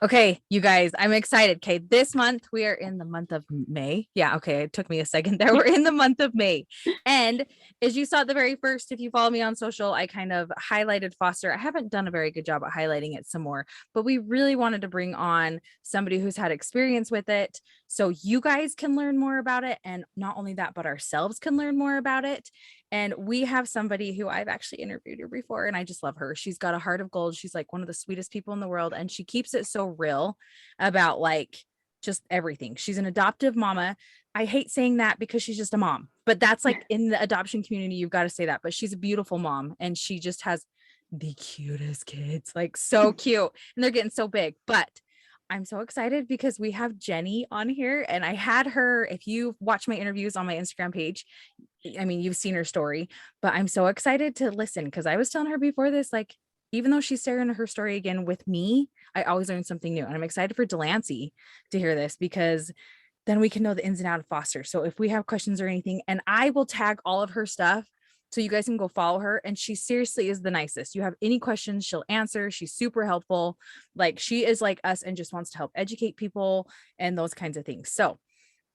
Okay, you guys, I'm excited. Okay, this month we are in the month of May. Yeah, okay, it took me a second there. We're in the month of May. And as you saw at the very first, if you follow me on social, I kind of highlighted foster. I haven't done a very good job at highlighting it some more, but we really wanted to bring on somebody who's had experience with it so you guys can learn more about it. And not only that, but ourselves can learn more about it. And we have somebody who I've actually interviewed her before, and I just love her. She's got a heart of gold. She's like one of the sweetest people in the world, and she keeps it so real about like just everything. She's an adoptive mama. I hate saying that because she's just a mom, but that's like in the adoption community, you've got to say that. But she's a beautiful mom, and she just has the cutest kids, like so cute, and they're getting so big. But I'm so excited because we have Jenny on here, and I had her. If you watch my interviews on my Instagram page, I mean, you've seen her story, but I'm so excited to listen because I was telling her before this, like, even though she's sharing her story again with me, I always learn something new. And I'm excited for Delancey to hear this because then we can know the ins and outs of foster. So if we have questions or anything, and I will tag all of her stuff so you guys can go follow her. And she seriously is the nicest. You have any questions, she'll answer. She's super helpful. Like she is like us and just wants to help educate people and those kinds of things. So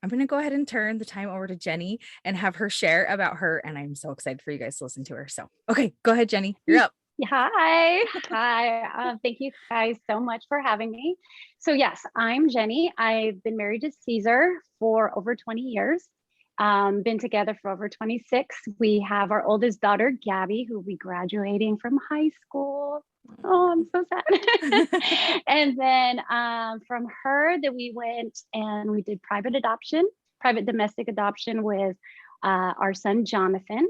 I'm going to go ahead and turn the time over to Jenny and have her share about her. And I'm so excited for you guys to listen to her. So, okay, go ahead, Jenny. You're up. Hi. Hi. Thank you guys so much for having me. So yes, I'm Jenny. I've been married to Caesar for over 20 years. Been together for over 26. We have our oldest daughter, Gabby, who will be graduating from high school. Oh, I'm so sad. And then from her that we went and we did private domestic adoption with our son, Jonathan.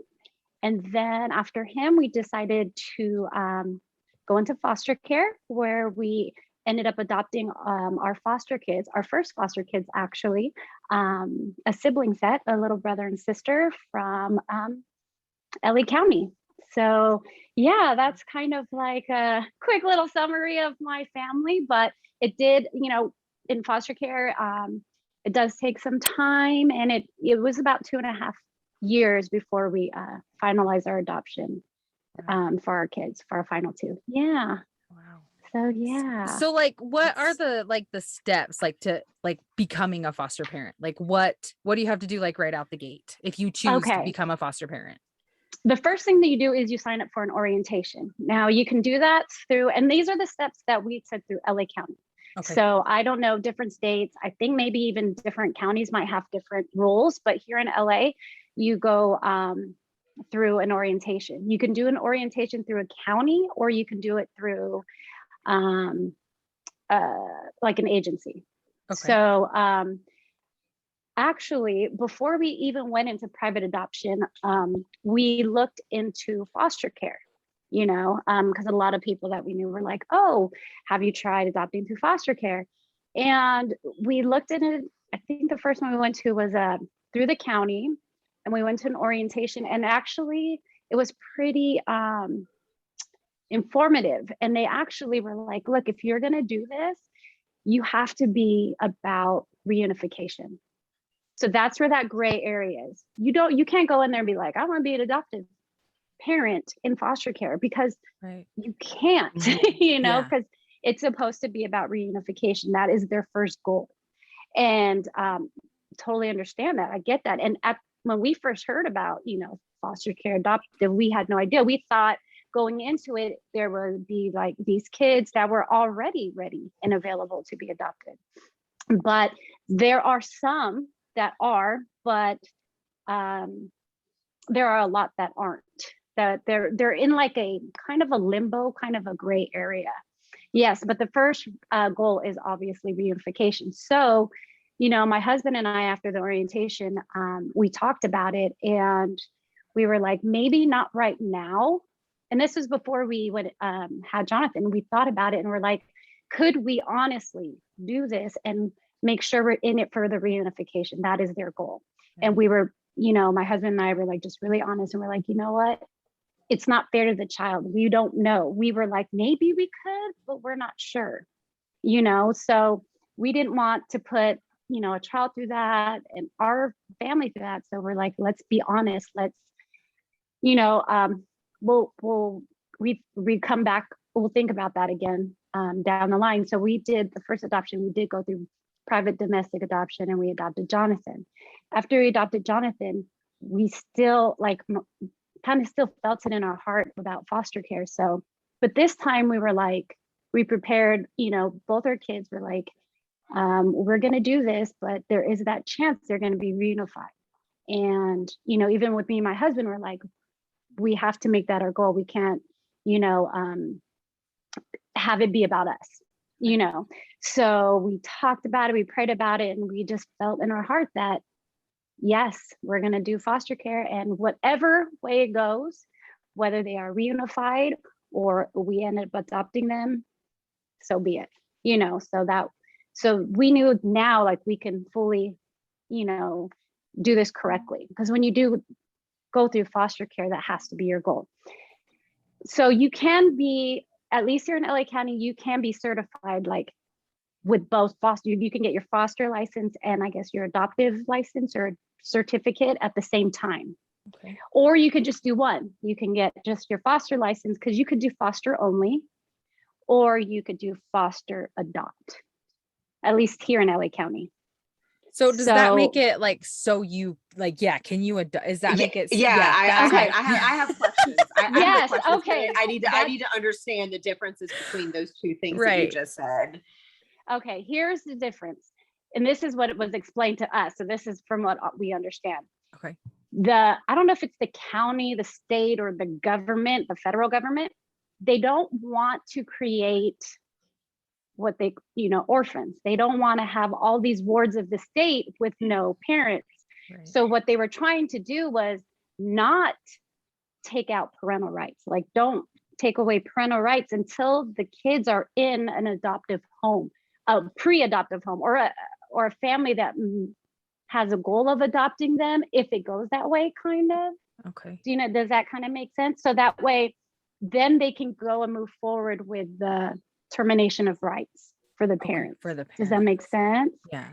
And then after him, we decided to go into foster care, where we ended up adopting our foster kids, our first foster kids, actually, a sibling set, a little brother and sister from LA County. So yeah, that's kind of like a quick little summary of my family, but it did, in foster care, it does take some time, and it was about 2.5 years before we finalized our adoption for our kids, for our final two. Yeah. Wow. So yeah. So like, what are the steps like to like becoming a foster parent? Like what do you have to do like right out the gate if you choose to become a foster parent? The first thing that you do is you sign up for an orientation. Now you can do that through, and these are the steps that we took through LA County. Okay. So I don't know, different states, I think maybe even different counties might have different rules, but here in LA, you go through an orientation. You can do an orientation through a county, or you can do it through like an agency. Okay. So actually, before we even went into private adoption, we looked into foster care, because a lot of people that we knew were like, oh, have you tried adopting through foster care? And we looked at it. I think the first one we went to was through the county, and we went to an orientation, and actually it was pretty informative. And they actually were like, look, if you're going to do this, you have to be about reunification. So that's where that gray area is. You can't go in there and be like, I want to be an adoptive parent in foster care, because you can't, because it's supposed to be about reunification. That is their first goal. And totally understand that. I get that. And when we first heard about, foster care, adoptive, we had no idea. We thought going into it, there would be like these kids that were already ready and available to be adopted. But there are some that are, but there are a lot that aren't, that they're in like a kind of a limbo, kind of a gray area. Yes, but the first goal is obviously reunification. So, my husband and I, after the orientation, we talked about it, and we were like, maybe not right now. And this was before we had Jonathan. We thought about it, and we're like, could we honestly do this and make sure we're in it for the reunification? That is their goal. Yeah. And we were, my husband and I were like, just really honest. And we're like, you know what? It's not fair to the child. We don't know. We were like, maybe we could, but we're not sure, so we didn't want to put, a child through that and our family through that. So we're like, let's be honest. Let's, we come back we'll think about that again down the line. So we did the first adoption, we did go through private domestic adoption, and we adopted Jonathan. After we adopted Jonathan, we still kind of still felt it in our heart about foster care. So, but this time we were like, we prepared, both our kids were like, we're going to do this, but there is that chance they're going to be reunified. And, even with me and my husband, we're like, we have to make that our goal. We can't, have it be about us, So we talked about it, we prayed about it, and we just felt in our heart that, yes, we're going to do foster care, and whatever way it goes, whether they are reunified or we end up adopting them, so be it, so we knew now, like, we can fully, do this correctly, because when you do go through foster care, that has to be your goal. So you can be, at least here in LA County, you can be certified like with both foster, you can get your foster license and I guess your adoptive license or certificate at the same time. Okay. Or you could just do one. You can get just your foster license, because you could do foster only, or you could do foster adopt, at least here in LA County. So does that make it like, so you like, yeah, can you, does that make it? I have questions. Yes, I have questions, okay. I need to understand the differences between those two things that you just said. Okay, here's the difference. And this is what it was explained to us. So this is from what we understand. Okay. I don't know if it's the county, the state, or the government, the federal government, they don't want to create what they, orphans. They don't want to have all these wards of the state with no parents. Right. So what they were trying to do was not take out parental rights. Like, don't take away parental rights until the kids are in an adoptive home, a pre-adoptive home, or a family that has a goal of adopting them, if it goes that way, kind of. Okay. Does that kind of make sense? So that way, then they can go and move forward with the termination of rights for the parents. For the parents. Does that make sense? Yeah.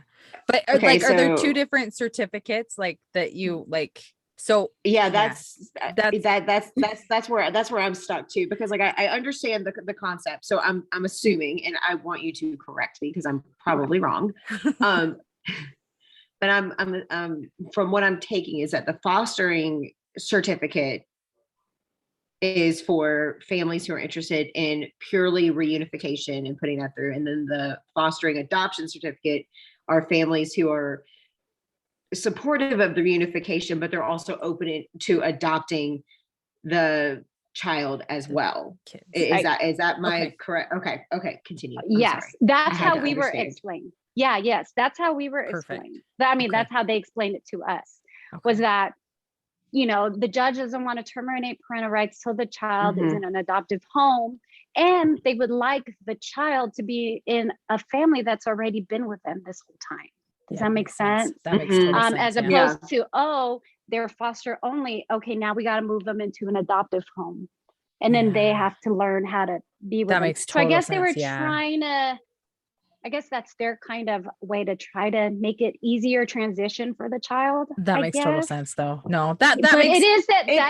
But are there two different certificates like that you like? So yeah, that's where I'm stuck too, because like I understand the concept. So I'm assuming, and I want you to correct me because I'm probably wrong. But I'm from what I'm taking is that the fostering certificate is for families who are interested in purely reunification and putting that through. And then the fostering adoption certificate are families who are supportive of the reunification, but they're also open to adopting the child as well. Kids. Is that my correct? Okay. Continue. Yes, that's how we were explained. Yes, that's how we were explained. I mean, that's how they explained it to us, was that, the judge doesn't want to terminate parental rights till the child is in an adoptive home, and they would like the child to be in a family that's already been with them this whole time. Does that make sense? That makes total sense. As opposed to, they're foster only. Okay, now we got to move them into an adoptive home. And then they have to learn how to be with them. Makes total I guess sense. they were trying to, I guess that's their kind of way to try to make it easier transition for the child. That makes total sense though. No, that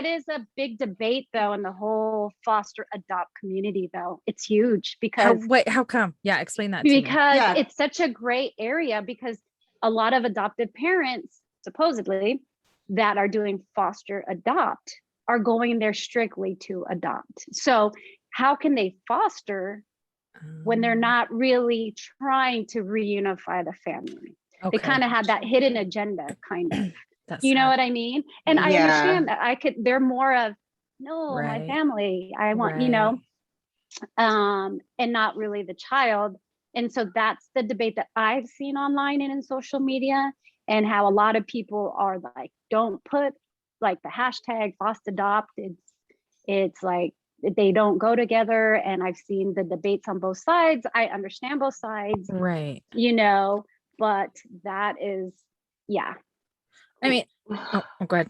is a big debate though in the whole foster adopt community though. It's huge because how come? Yeah, explain that to me. Because it's such a gray area, because a lot of adoptive parents supposedly that are doing foster adopt are going there strictly to adopt. So how can they foster when they're not really trying to reunify the family? They kind of have that hidden agenda, kind of. You know what I mean? And I understand that they're more of, no, my family, I want, and not really the child. And so that's the debate that I've seen online and in social media, and how a lot of people are like, don't put like the hashtag FostAdopt. It's like, they don't go together. And I've seen the debates on both sides. I understand both sides, right? But that is, I mean, go ahead.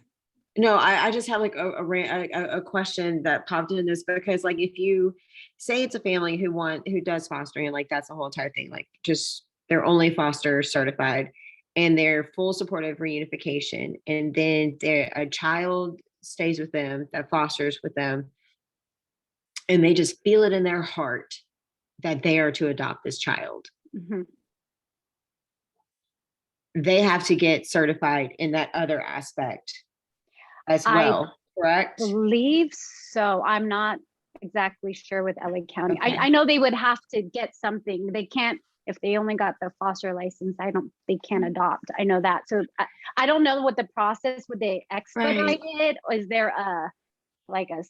No, I just have like a question that popped in this, because like, if you say it's a family who does fostering, like that's the whole entire thing, like just they're only foster certified and they're full support of reunification, and then a child stays with them that fosters with them, and they just feel it in their heart that they are to adopt this child, Mhm. they have to get certified in that other aspect as I well, correct? believe so. I'm not exactly sure with LA County. Okay. I know they would have to get something. They can't, if they only got the foster license, they can't adopt. I know that. So I don't know what the process, would they expedite it? Or is there a, like a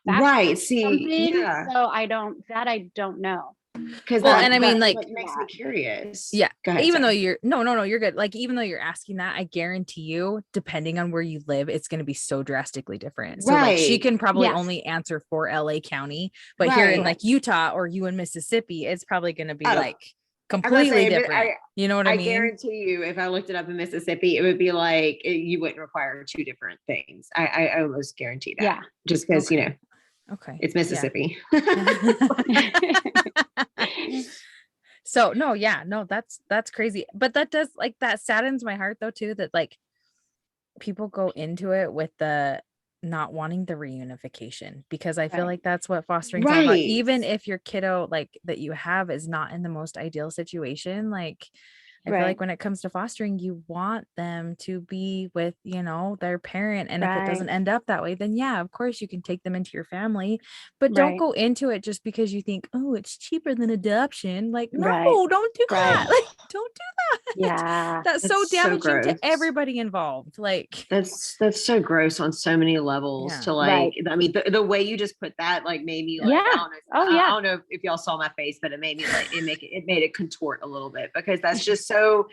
fast Right. See, something? yeah. So I don't know. Because Well, and I mean, like, what makes me curious. yeah, Go ahead, even though sorry. you're no, you're good. Like, even though you're asking that, I guarantee you, depending on where you live, it's going to be so drastically different. So like, she Right. can probably Yes. only answer for LA County, but here in Right. like Utah or you in Mississippi, it's probably going to be Oh, like I was gonna completely say, but different. You know what I I mean? guarantee you, if I looked it up in Mississippi, it would be like you wouldn't require two different things. I almost guarantee that. Yeah. Just because you know Okay. it's Mississippi. So no, yeah, no, that's crazy. But that does, like, that saddens my heart though too, that like people go into it with the not wanting the reunification, because I feel Right. like that's what fostering's all about. Right. Even if your kiddo like that you have is not in the most ideal situation, like I feel Right. like when it comes to fostering, you want them to be with, you know, their parent. And if it doesn't Right. end up that way, then yeah, of course you can take them into your family, but don't Right. go into it just because you think, oh, it's cheaper than adoption. Like, no, Right. don't do Right. that. Like, don't do that. Yeah. That's so That's so damaging gross. to everybody involved. Like, That's so gross on so many levels. Yeah. To like, Right. I mean, the way you just put that like made me like, Yeah. I don't know, Oh, I yeah. don't know if y'all saw my face, but it made me like it made it contort a little bit, because that's just so,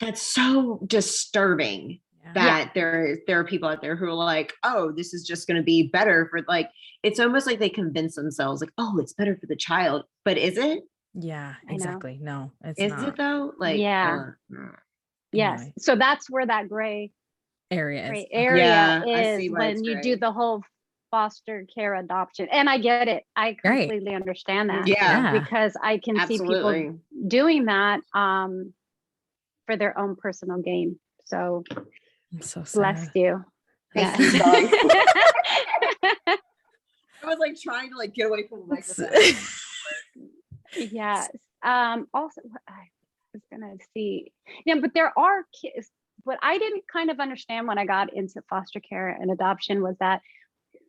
that's so disturbing. yeah. That there are people out there who are like, oh, this is just going to be better for, like, it's almost like they convince themselves like, oh, it's better for the child, but is it? Yeah, I know. exactly. No, it's Is not. it though? Like, Yeah. Yes. Anyway. So that's where that gray Area is. area Yeah, I is see why it's when you gray. do the whole foster care adoption. And I get it. I Right. completely understand that. Yeah, Because I can see absolutely. people doing that for their own personal gain. So I'm so bless sad. you. Thank Yeah. you, dog. I was like trying to like get away from the microphone. Yes. Also, what I was gonna see, yeah, but there are kids. What I didn't kind of understand when I got into foster care and adoption was that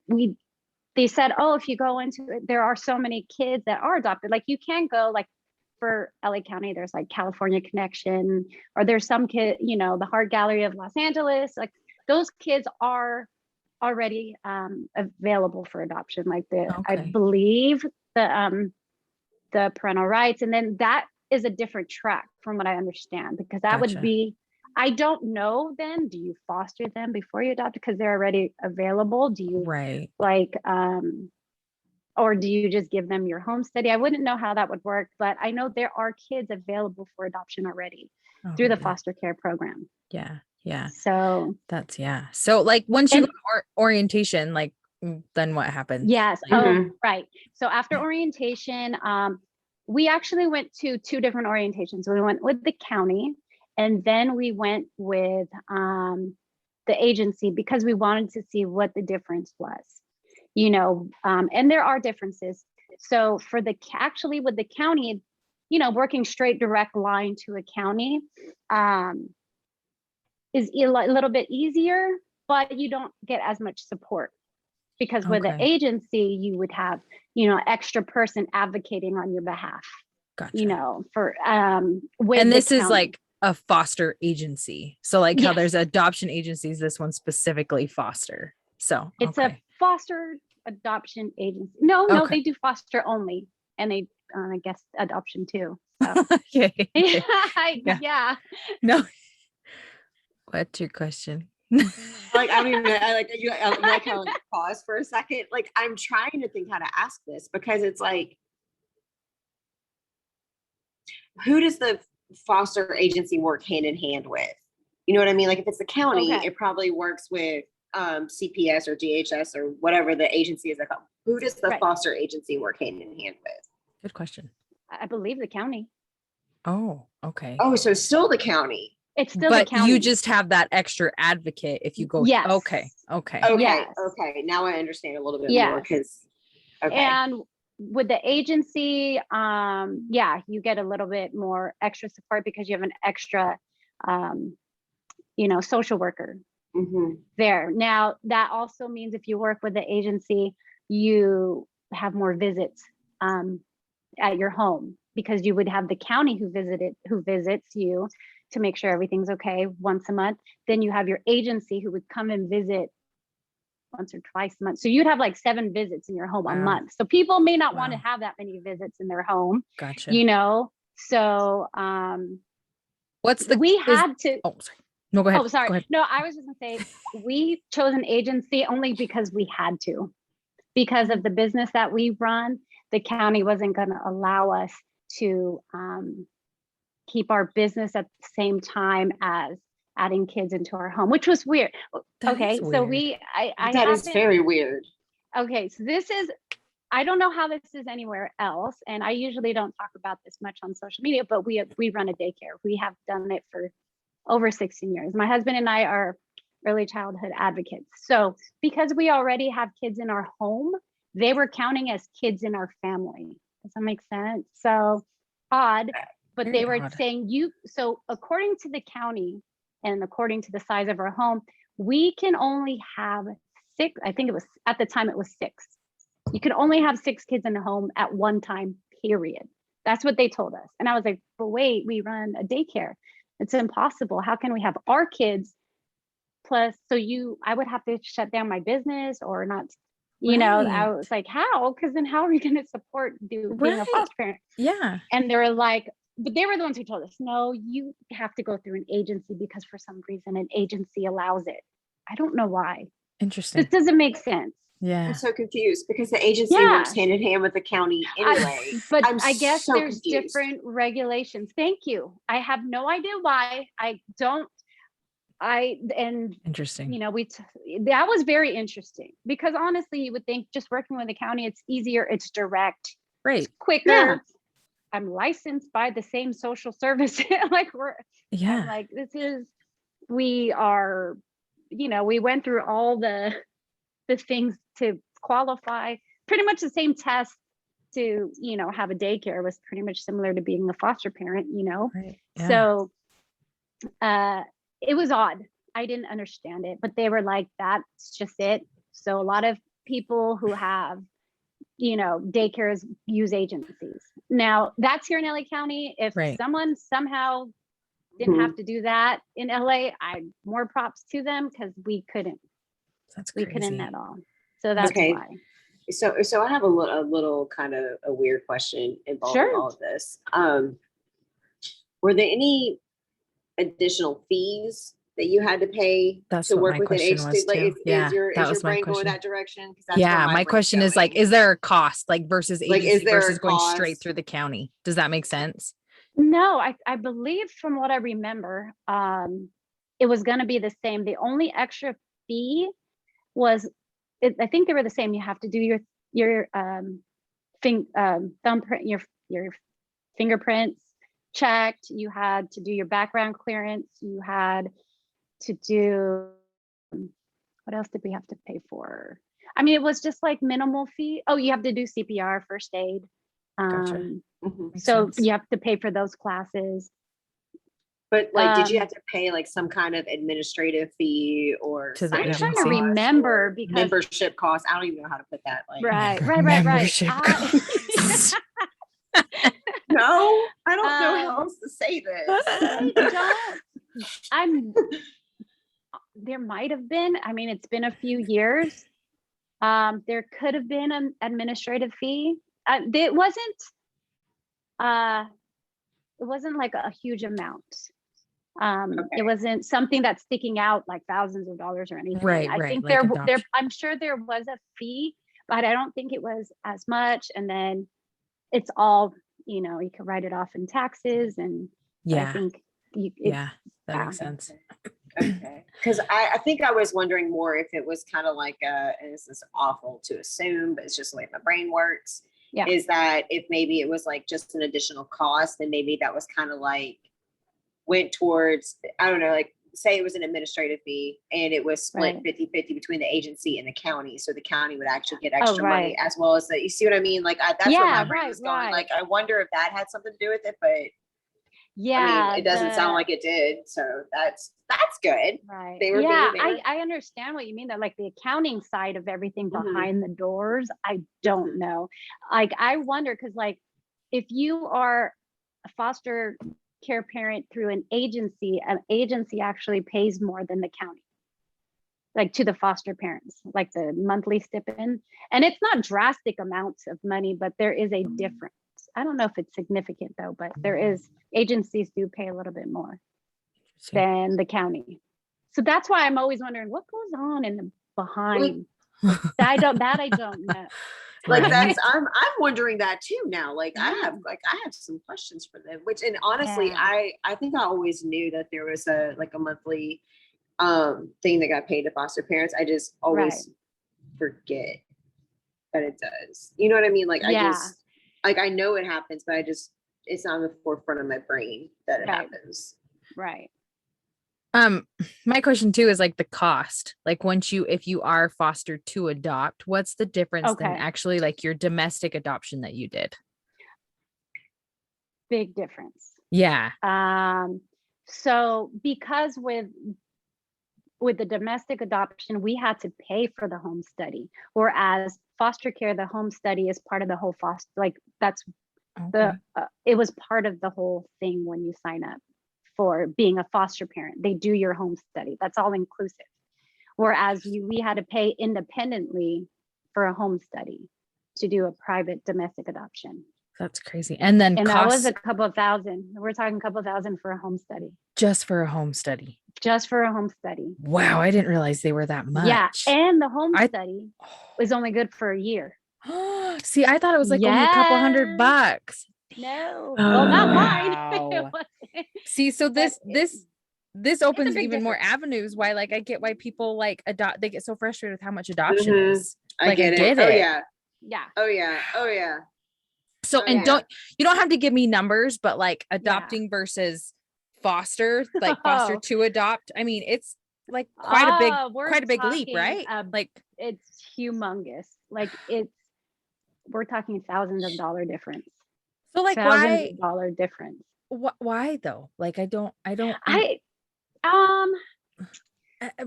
they said, oh, if you go into it, there are so many kids that are adopted. Like you can go, like for LA County, there's like California Connection, or there's some kid, you know, the Heart Gallery of Los Angeles. Like those kids are already available for adoption. Like I Okay. believe the parental rights, and then that is a different track from what I understand, because that would Gotcha. be, I don't know then, do you foster them before you adopt because they're already available? Do you Right. like or do you just give them your home study? I wouldn't know how that would work, but I know there are kids available for adoption already through the Okay. foster care program. Yeah. Yeah. So That's yeah. So like once you And- go to orientation, like then what happens? yes. Like, Mhm. Oh, right. So after orientation, we actually went to two different orientations. We went with the county, and then we went with the agency, because we wanted to see what the difference was, you know, and there are differences. So for actually with the county, you know, working straight direct line to a county is a little bit easier, but you don't get as much support, because with the Okay. agency, you would have, you know, extra person advocating on your behalf, Gotcha. you know, for with And the this is county. like a foster agency. So like how Yes. there's adoption agencies, this one specifically foster. So It's okay. a foster adoption agency. No, Okay. they do foster only, and they I guess adoption too. So. Okay. Yeah, Yeah. yeah. No. What's your question? Like, I don't even know. I like how like pause for a second. Like, I'm trying to think how to ask this, because it's like, who does the foster agency work hand in hand with? You know what I mean? Like, if it's the county, Okay. it probably works with CPS or DHS or whatever the agency is. Who does the Right. foster agency work hand in hand with? Good question. I believe the county. Oh, okay. Oh, so still the county. It's still the But county. you just have that extra advocate if you go. Yes. Okay. Okay. Okay. Yes. Okay. Now I understand a little bit more, Yes. because Okay. And with the agency, yeah, you get a little bit more extra support because you have an extra, social worker Mhm. there. Now, that also means if you work with the agency, you have more visits at your home, because you would have the county who visits you to make sure everything's okay once a month. Then you have your agency who would come and visit once or twice a month. So you'd have like 7 visits in your home a Wow. month. So people may not want to Wow. have that many visits in their home, Gotcha. So What's the, we had to. oh, sorry. No, go ahead. Oh, sorry. Go ahead. No, I was just gonna say we chose an agency only because we had to, because of the business that we run. The county wasn't going to allow us to keep our business at the same time as adding kids into our home, which was weird. That Okay, is so weird. That is very weird. Okay, so this is, I don't know how this is anywhere else, and I usually don't talk about this much on social media, but we run a daycare. We have done it for over 16 years. My husband and I are early childhood advocates. So because we already have kids in our home, they were counting as kids in our family. Does that make sense? So odd, but Very they were odd. saying so according to the county and according to the size of our home, we can only have 6, I think it was, at the time it was 6. You could only have 6 kids in the home at one time, period. That's what they told us. And I was like, but wait, we run a daycare. It's impossible. How can we have our kids plus, I would have to shut down my business or not, I Right. was like, how? Because then how are we going to support being a Right. foster parent? Yeah. And they were like, but they were the ones who told us, no, you have to go through an agency because for some reason an agency allows it. I don't know why. Interesting. This doesn't make sense. Yeah. I'm so confused because the agency Yeah. works hand in hand with the county anyway. But I'm I guess so there's confused. different regulations. Thank you. I have no idea why. Interesting. That was very interesting because honestly, you would think just working with the county, it's easier, it's direct, Right. it's quicker. Yeah. I'm licensed by the same social service. Like Yeah. I'm like, we are, we went through all the things to qualify, pretty much the same test to, have a daycare was pretty much similar to being a foster parent, Right. Yeah. So it was odd. I didn't understand it, but they were like, that's just it. So a lot of people who have, daycares use agencies. Now that's here in LA County. If Right. someone somehow didn't have to do that in LA, more props to them because we couldn't. That's We crazy. couldn't at all. So that's Okay. why. So I have a little kind of a weird question involving Sure. all of this. Were there any additional fees that you had to pay That's to what work my with an question was agency? Like, too. Yeah, is your that was my brain going question. that direction? 'Cause that's where Yeah. My brain's question is like, going. is there a cost like versus Like, agency is there a versus going straight cost? through the county? Does that make sense? No, I believe from what I remember, it was going to be the same. The only extra fee was, I think they were the same. You have to do your thumbprint, your fingerprints checked. You had to do your background clearance. You had to do, what else did we have to pay for? I mean, it was just like minimal fee. Oh, you have to do CPR, first aid. Gotcha. Mhm. Makes So sense. you have to pay for those classes. But like, did you have to pay like some kind of administrative fee or To the I'm sign-up trying to agency? cost remember or because membership cost? I don't even know how to put that. Like, right. Membership I- costs. no, I don't know how else to say this. There might have been, I mean, it's been a few years. There could have been an administrative fee. It wasn't like a huge amount. Okay. It wasn't something that's sticking out like thousands of dollars or anything. Right, I right, think like there, adoption. I'm sure there was a fee, but I don't think it was as much. And then it's all, you can write it off in taxes. And so I Yeah. think Yeah. That makes sense. Okay. Because I think I was wondering more if it was kind of like and this is awful to assume, but it's just the way my brain works. Yeah. Is that if maybe it was like just an additional cost, then maybe that was kind of like went towards, I don't know, like say it was an administrative fee and it was split Right. 50-50 between the agency and the county. So the county would actually get Oh, extra right. money as well as you see what I mean? Like that's where Yeah, my brain right, was going. right. Like, I wonder if that had something to do with it, but I Yeah, mean, it doesn't sound like it did. So that's good. right. They were Yeah, being, I understand what you mean, that like the accounting side of everything Mhm. behind the doors, I don't Mhm. know. Like, I wonder, because like if you are a foster care parent through an agency actually pays more than the county, like to the foster parents, like the monthly stipend. And it's not drastic amounts of money, but there is a difference. I don't know if it's significant though, but there is, agencies do pay a little bit more than the county. So that's why I'm always wondering what goes on in the behind. I don't know. like Right. that's I'm wondering that too now. Like Yeah. I have some questions for them, which, and honestly, Yeah. I think I always knew that there was a monthly thing that got paid to foster parents. I just always forget that it does. You know what I mean? Like I Yeah. just like I know it happens, but it's not on the forefront of my brain that it Right. happens. Right. My question too is like the cost. Like if you are fostered to adopt, what's the difference than Okay. actually like your domestic adoption that you did? Big difference. Yeah. So because with the domestic adoption, we had to pay for the home study, whereas foster care, the home study is part of the whole foster, like that's Okay. it was part of the whole thing when you sign up for being a foster parent. They do your home study. That's all inclusive. Whereas we had to pay independently for a home study to do a private domestic adoption. That's crazy. And then And that was costs a couple of thousand. We're talking a couple of thousand for a home study. just for a home study. Just for a home study. Wow, I didn't realize they were that much. Yeah. And the home I- study was only good for a year. See, I thought it was like only a couple Yes. $100. No. Well, not mine. Wow. It wasn't. See, so But this opens big even more difference. avenues why like I get why people like adopt, they get so frustrated with how much adoption Mhm. is. I Like, I get it. get Oh it. yeah. Yeah. Oh yeah. Oh yeah. So, Oh, and yeah. you don't have to give me numbers, but like adopting versus foster, like foster Oh. to adopt. I mean, it's like quite a big leap, talking right? Like, it's humongous. Like we're talking thousands of dollar difference. so like Thousands of dollar difference. why though? Like, I don't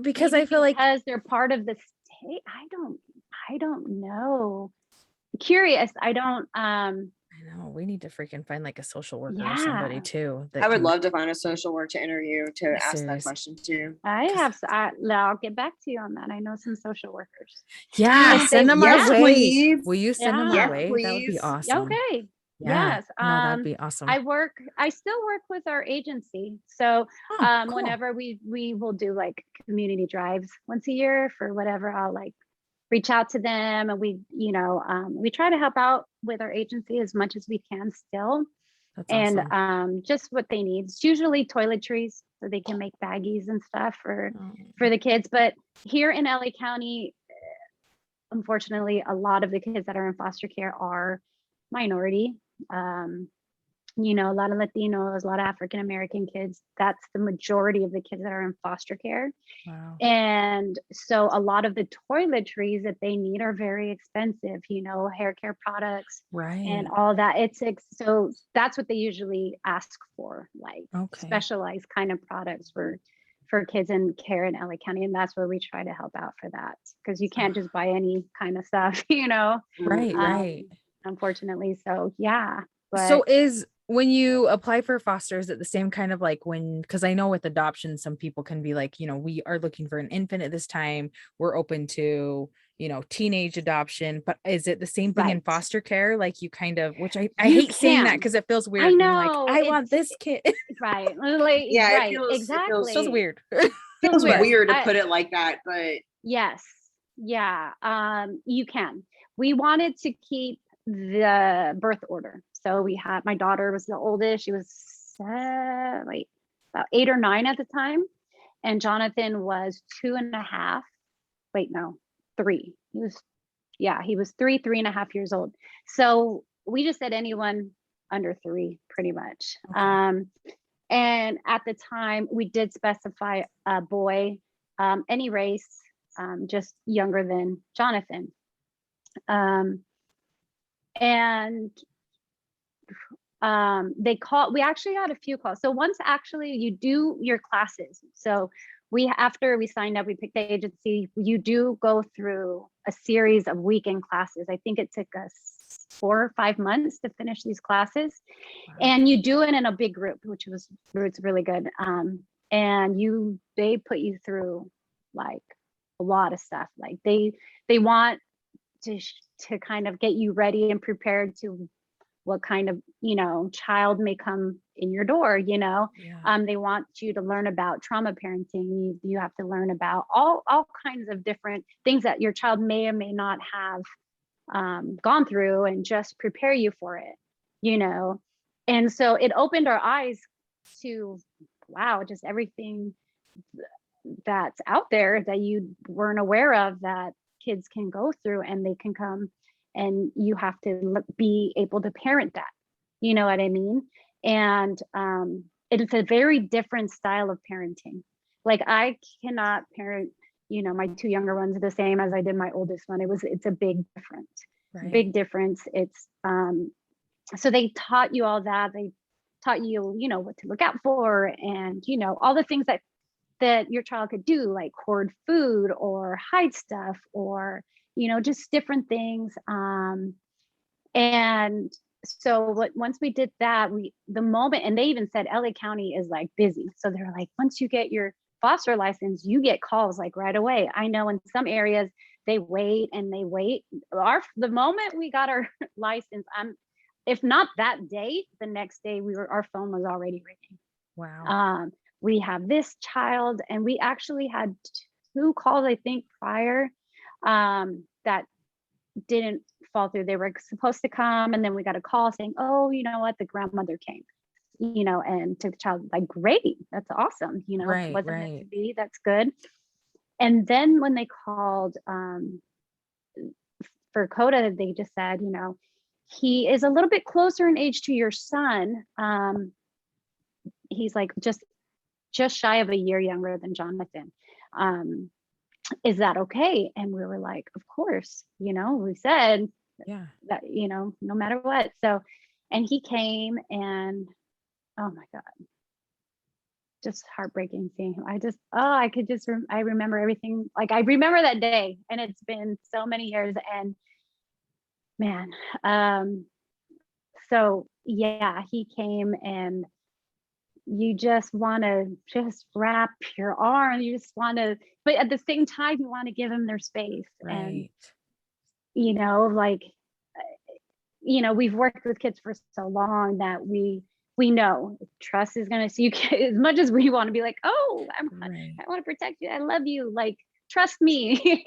because Maybe I feel like because they're part of the state. I don't know. Curious. I know we need to freaking find like a social worker or Yeah. somebody too. That I would can- love to find a social work to interview to ask that Serious. question too. I'll get back to you on that. I know some social workers. Yeah, If send they- them yes, our way. please. Will you send them Yeah. our way? That would be Please. awesome. Okay. Yeah. Yes. No, that'd be awesome. I still work with our agency. So Oh, cool. whenever we will do like community drives once a year for whatever, I'll like reach out to them, and we try to help out with our agency as much as we can still. That's And awesome. just what they need. It's usually toiletries so they can make baggies and stuff for Oh. the kids. But here in LA County, unfortunately, a lot of the kids that are in foster care are minority. A lot of Latinos, a lot of African American kids. That's the majority of the kids that are in foster care. Wow. And so a lot of the toiletries that they need are very expensive, hair care products Right. and all that. So that's what they usually ask for, like Okay. specialized kind of products for kids in care in LA County. And that's where we try to help out for that, because you can't just buy any kind of stuff, Right. Mhm. Right. unfortunately. So yeah. So But when you apply for foster, is it the same kind of like because I know with adoption, some people can be like, we are looking for an infant at this time. We're open to, teenage adoption, but is it the same thing in Right. foster care? Like you kind of, which I You hate saying that can. because it feels weird. I being know, like, I want this kid. right. Like, Yeah, right. it feels Exactly. Feels weird. feels weird. weird to I- put it like that, but Yes. Yeah. You can. We wanted to keep the birth order. So we had, my daughter was the oldest. She was about 8 or 9 at the time. And Jonathan was 2.5. Wait, no, 3. He was 3.5 years old. So we just said anyone under 3, pretty much. Okay. And at the time, we did specify a boy, any race, just younger than Jonathan. And we actually got a few calls. So once actually you do your classes, so after we signed up, we picked the agency, you do go through a series of weekend classes. I think it took us 4 or 5 months to finish these classes. Wow. And you do it in a big group, which was really good. And they put you through like a lot of stuff. Like they want to kind of get you ready and prepared to what kind of, child may come in your door, Yeah. They want you to learn about trauma parenting. You have to learn about all kinds of different things that your child may or may not have gone through, and just prepare you for it. And so it opened our eyes to, wow, just everything that's out there that you weren't aware of, that kids can go through, and they can come, and you have to be able to parent that. You know what I mean? And it's a very different style of parenting. Like I cannot parent, my 2 younger ones the same as I did my oldest one. It's a big difference. Right. Big difference. It's so they taught you all that. They taught you, what to look out for, and all the things that your child could do, like hoard food or hide stuff, or just different things. And so once we did that, the moment, and they even said LA County is like busy. So they're like, once you get your foster license, you get calls like right away. I know in some areas they wait and they wait. The moment we got our license, if not that day, the next day our phone was already ringing. Wow. We have this child, and we actually had 2 calls, I think, prior that didn't fall through. They were supposed to come, and then we got a call saying, oh, you know what, the grandmother came, and took the child. Like, great, that's awesome. Right, It wasn't meant to right. be. That's good. And then when they called for Coda, they just said, he is a little bit closer in age to your son. He's like just shy of a year younger than Jonathan. Is that okay? And we were like, of course, we said Yeah. that, no matter what. So, and he came, and oh my God, just heartbreaking seeing him. I remember everything. Like, I remember that day, and it's been so many years, and man, so yeah, he came, and you just want to just wrap your arm. You just want to, but at the same time, you want to give them their space. And, Right. like, we've worked with kids for so long that we know trust is going to see you as much as we want to be like, oh, Right. I want to protect you. I love you. Like, trust me,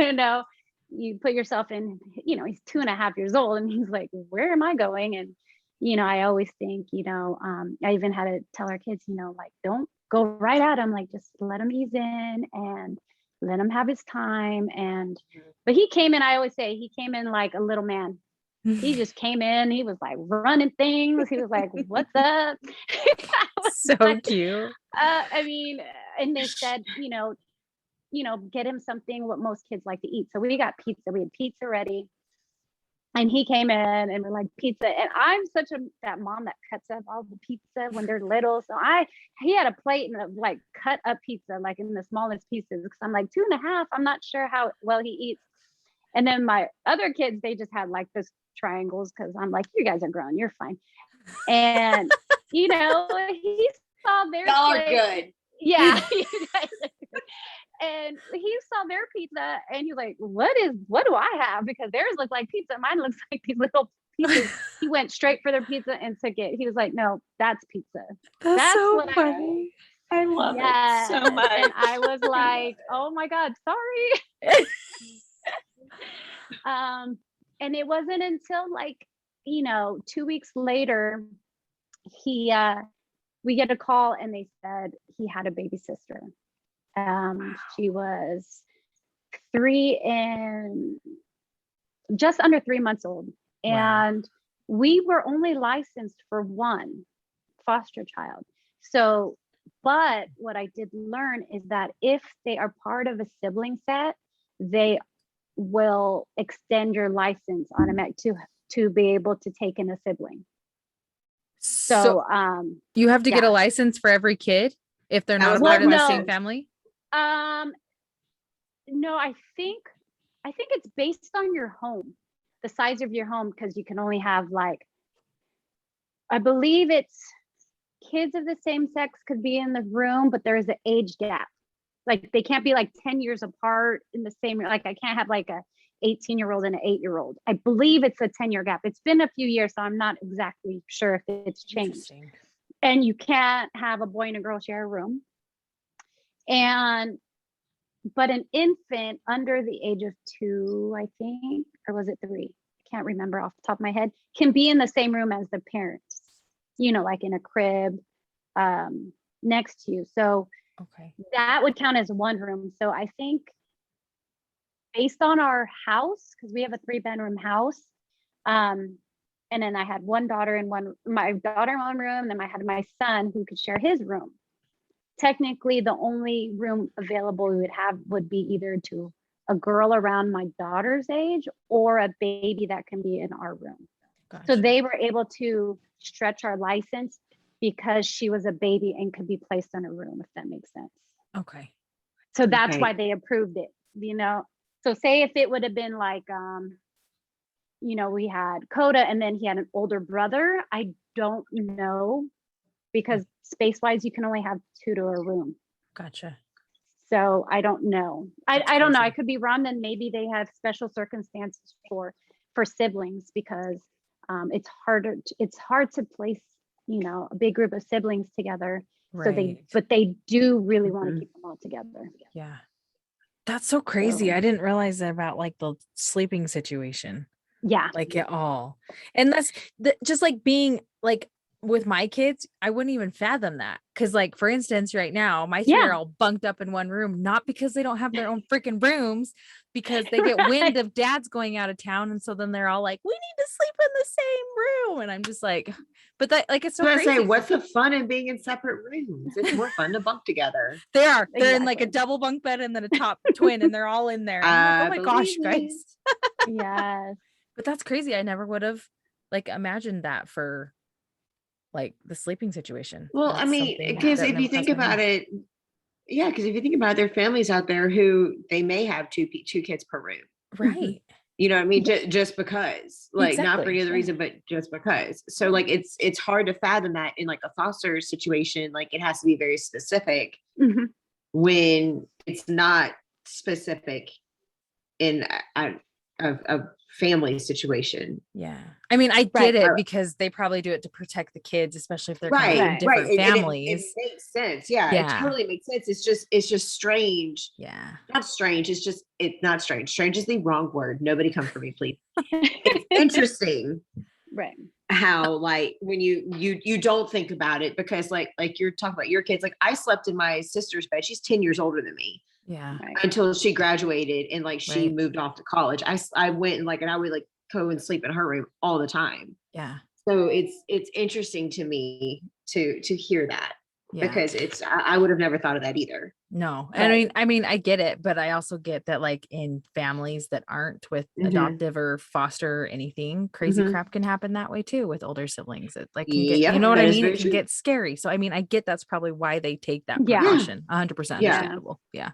you put yourself in, he's 2.5 years old, and he's like, where am I going? And, I always think, I even had to tell our kids, like, don't go right at him. Like, just let him ease in and let him have his time. But he came in, I always say, he came in like a little man. He just came in, he was like running things. He was like, what's up? So like, cute. I mean, and they said, get him something what most kids like to eat. So we got pizza. We had pizza ready. And he came in, and we're like, pizza. And I'm such that mom that cuts up all the pizza when they're little. So he had a plate and like cut up pizza, like in the smallest pieces. Because I'm like 2.5. I'm not sure how well he eats. And then my other kids, they just had like this triangles, because I'm like, you guys are grown, you're fine. And he saw their Y'all are plate. good. Yeah. And he saw their pizza, and he's like, what do I have? Because theirs look like pizza, mine looks like these little pieces. He went straight for their pizza and took it. He was like, no, that's pizza. That's so what funny. I love it so much. And I was like, oh my God, sorry. And it wasn't until like 2 weeks later, we get a call, and they said he had a baby sister. She was 3 and just under 3 months old. Wow. And we were only licensed for one foster child. So, but what I did learn is that if they are part of a sibling set, they will extend your license automatic to be able to take in a sibling. So, you have to get a yeah. license for every kid if they're That not was a my part of the question. same family. No, I think it's based on your home, the size of your home, because you can only have like, I believe it's kids of the same sex could be in the room, but there is an age gap. Like they can't be like 10 years apart in the same, like I can't have like a 18-year-old and an 8-year-old. I believe it's a 10-year gap. It's been a few years, so I'm not exactly sure if it's changed. And you can't have a boy and a girl share a room. But an infant under the age of 2, I think, or was it 3? I can't remember off the top of my head, can be in the same room as the parents, like in a crib next to you. So Okay. that would count as one room. So I think based on our house, because we have a 3-bedroom house, and then I had my daughter in one room, then I had my son who could share his room. Technically, the only room available we would have would be either to a girl around my daughter's age or a baby that can be in our room. Gotcha. So they were able to stretch our license because she was a baby and could be placed in a room, if that makes sense. Okay. So that's Okay. why they approved it, So say if it would have been like, we had Coda and then he had an older brother, I don't know, because space-wise, you can only have 2 to a room. Gotcha. So I don't know. I don't know. I crazy. could be wrong. Then maybe they have special circumstances for siblings because it's hard to place, a big group of siblings together. Right. But they do really want to Mhm. keep them all together. Yeah. That's so crazy. So- I didn't realize that about like the sleeping situation, Yeah. like at all. And that's just like being like with my kids, I wouldn't even fathom that. Cause like, for instance, right now, my 3 Yeah. are all bunked up in one room, not because they don't have their own freaking rooms, because they get wind of dad's going out of town. And so then they're all like, we need to sleep in the same room. And I'm just like, but that like, it's so I was gonna crazy. say, what's the fun in being in separate rooms? It's more fun to bunk together. They're in like a Exactly. double bunk bed and then a top twin and they're all in there. I'm like, oh my gosh, Believe guys. Yes. But that's crazy. I never would have like imagined that for like the sleeping situation. Well, I That's mean, something because that if you never think crossed my about mind. it, yeah, because if you think about it, there are families out there who they may have two kids per room. Right. You know what I mean? Just because, like, not for Exactly. any other reason, but just because. So, like, it's hard to fathom that in like a foster situation. Like, it has to be very specific Mhm. when it's not specific in a family situation. Yeah. I mean, I Right. get it because they probably do it to protect the kids, especially if they're kind of in Right. different It families. makes sense. Yeah, Yeah. it totally makes sense. It's just strange. Yeah. Not strange. It's not strange. Strange is the wrong word. Nobody come for me, please. It's interesting Right. how like when you don't think about it because like you're talking about your kids. Like I slept in my sister's bed. She's 10 years older than me. Yeah. Right. Until she graduated and like she Right. moved off to college. I went and I would like go and sleep in her room all the time. Yeah. So it's interesting to me to hear that Yeah. because I would have never thought of that either. No. Right. I mean, I get it, but I also get that like in families that aren't with adoptive or foster or anything, crazy crap can happen that way too with older siblings. It like can get, Yep, you know what that I is mean? very It can true. get scary. So I mean, I get that's probably why they take that Yeah. precaution. 100% Yeah. understandable. Yeah.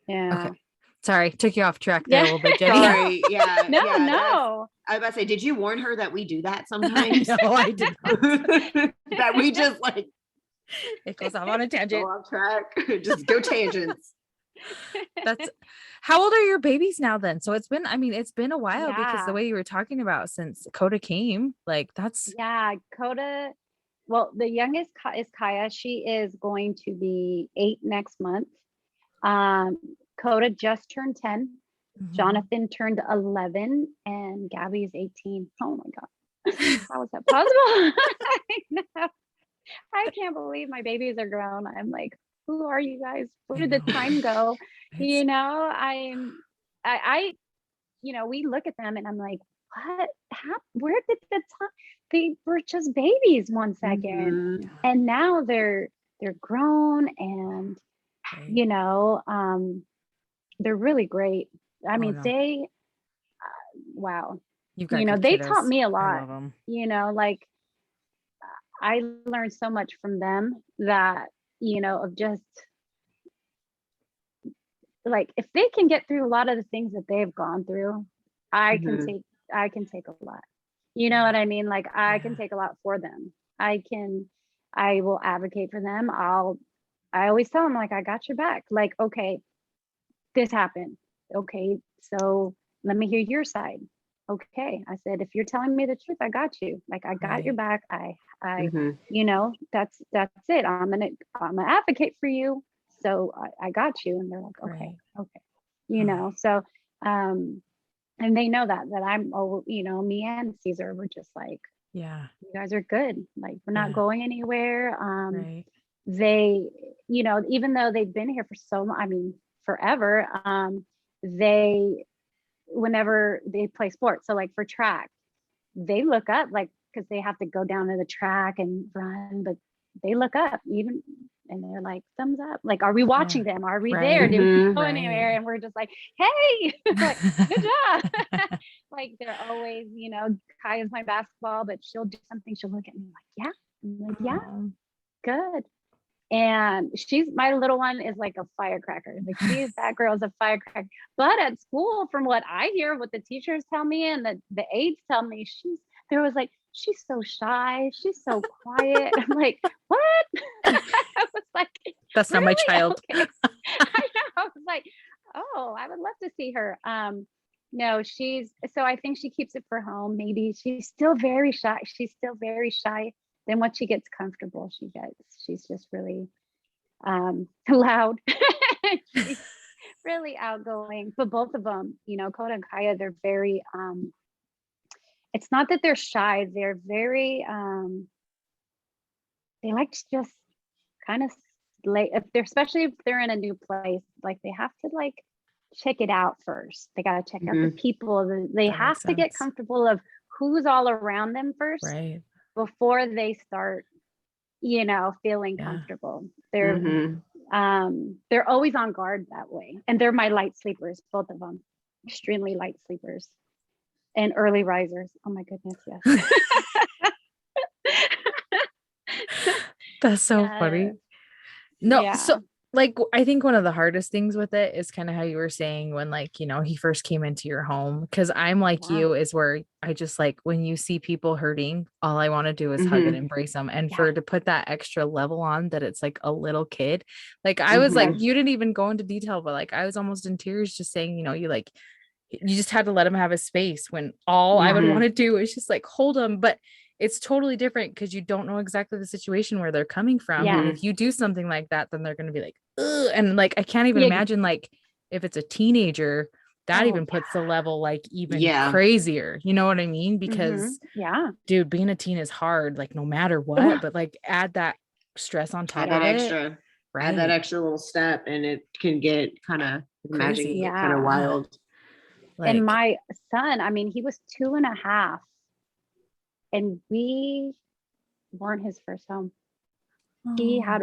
Yeah. Okay. Sorry, took you off track there a little bit, Jenny. Sorry. Yeah. No, yeah, no. I was about to say, did you warn her that we do that sometimes? No, I did not. That we just like It goes off on a go tangent. off track, just go tangents. That's how old are your babies now then? So it's been a while because the Yeah. way you were talking about since Coda came, like that's Yeah, Coda. Well, the youngest is Kaya. She is going to be 8 next month. Coda just turned 10. Jonathan turned 11 and Gabby's 18. Oh my God. How is that possible? I know. I can't believe my babies are grown. I'm like, who are you guys? Where did the time go? I we look at them and I'm like, what? Where did the time? they were just babies 1 second. Mhm. And now they're grown, and Right. you know, they're really great. I Oh, mean, no. they wow. You've got You know, good they taught kiddos. me a I lot. love them. You know, like I learned so much from them that, you know, of just like if they can get through a lot of the things that they've gone through, I can Mhm. take I can take a lot. You know what I mean? Like I can Yeah. take a lot for them. I will advocate for them. I always tell them like I got your back. Like, okay, this happened. Okay, so let me hear your side. Okay. I said, if you're telling me the truth, I got you. Like I got your Right. back. Mhm. You know, that's it. I'm gonna advocate for you. So I got you. And they're like, okay, Right. okay. You know, so and they know that I'm you know, me and Caesar were just like, Yeah. you guys are good. Like we're not Yeah. going anywhere. Right. They, you know, even though they've been here for so long, I mean, forever, they, whenever they play sports, so like for track, they look up, like, because they have to go down to the track and run, but they look up even, and they're like, thumbs up. Like, are we watching them? Are we there? Right. Did we Mhm. go anywhere? Right. And we're just like, hey, like, good job. Like they're always, you know, Kai is my basketball, but she'll do something. She'll look at me like, yeah. I'm like, yeah, good. And she's my little one is like a firecracker. Like that girl's a firecracker. But at school, from what I hear, what the teachers tell me and the aides tell me, there was like, she's so shy, she's so quiet. I'm like, what? I was like, That's not my really? child. Okay. I know. I was like, oh, I would love to see her. No, so I think she keeps it for home. Maybe she's still very shy. She's still very shy. Then once she gets comfortable, she's just really loud. She's really outgoing. But both of them, you know, Coda and Kaya, they're very it's not that they're shy, they're very they like to just kind of if they're, especially if they're in a new place, like they have to like check it out first. They got to check out the Mhm. people. They That have makes to get sense. comfortable of who's all around them first Right. before they start, you know, feeling Yeah. comfortable. Mhm. They're always on guard that way. And they're my light sleepers, both of them. Extremely light sleepers and early risers. Oh my goodness, yes. That's so Yeah. funny. No, Yeah. so like I think one of the hardest things with it is kind of how you were saying when like, you know, he first came into your home. Because I'm like Yeah. you, is where I just like when you see people hurting, all I want to do is hug and Mhm. embrace them. And Yeah. for to put that extra level on that it's like a little kid. Like I was like, Mhm. you didn't even go into detail, but like I was almost in tears just saying, you know, you just had to let him have his space when all I would Mhm. want to do is just like hold him. But it's totally different because you don't know exactly the situation where they're coming from. And Yeah. if you do something like that, then they're going to be like, ugh. And like, I can't even Yeah. imagine like if it's a teenager, that Oh, even puts the level like even Yeah. crazier. You know what I mean? yeah. Because Yeah. dude, being a teen is hard, like no matter what, but like add that stress on top Add that of it. extra. Add that Right. extra little step, and it can get kind of magic. Crazy. Get kind of Yeah. wild. And Like, my son, I mean, he was 2.5, and we weren't his first home. He oh, had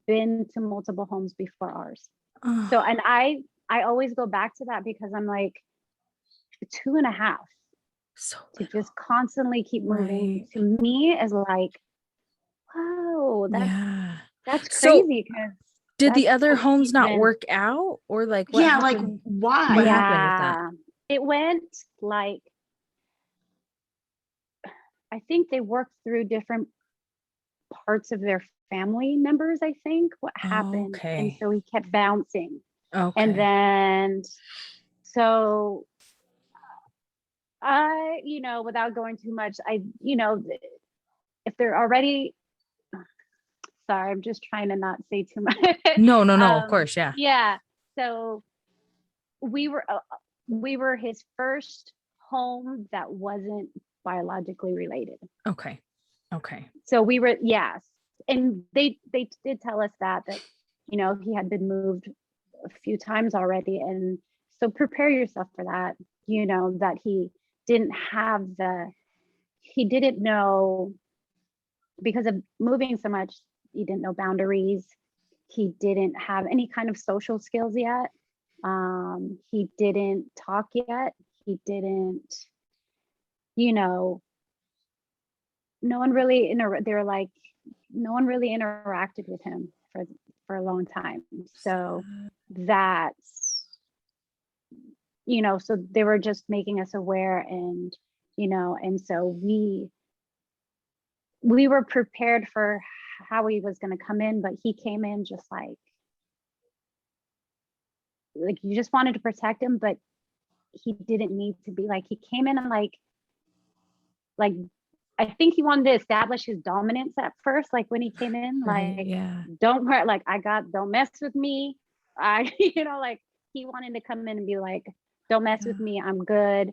been to multiple homes before ours. oh, So, and I always go back to that because I'm like, 2.5 so to little. just constantly keep moving Right. to me is like, wow, Yeah. that's So crazy because did the that's other what homes he's not been. work out or like what Yeah, like happened? What why? happened with that? Yeah, it went like, I think they worked through different parts of their family members, I think, what happened. And Okay. so he kept bouncing. And Okay. then, so you know, without going too much, you know, if they're already, sorry, I'm just trying to not say too much. No, no, no, of course. Yeah. Yeah. So we were his first home that wasn't biologically related. Okay. Okay. So we were, yes. And they did tell us that, you know, he had been moved a few times already. And so prepare yourself for that, you know, that he didn't have he didn't know, because of moving so much, he didn't know boundaries. He didn't have any kind of social skills yet. He didn't talk yet. He didn't, you know, no one really they're like, no one really interacted with him for a long time. So that's, you know, so they were just making us aware, and, you know, and so we were prepared for how he was going to come in, but he came in just like you just wanted to protect him, but he didn't need to be. Like, he came in and like I think he wanted to establish his dominance at first, like when he came in, Right, like, yeah. don't hurt, like, don't mess with me. You know, like, he wanted to come in and be like, don't mess with me, I'm good,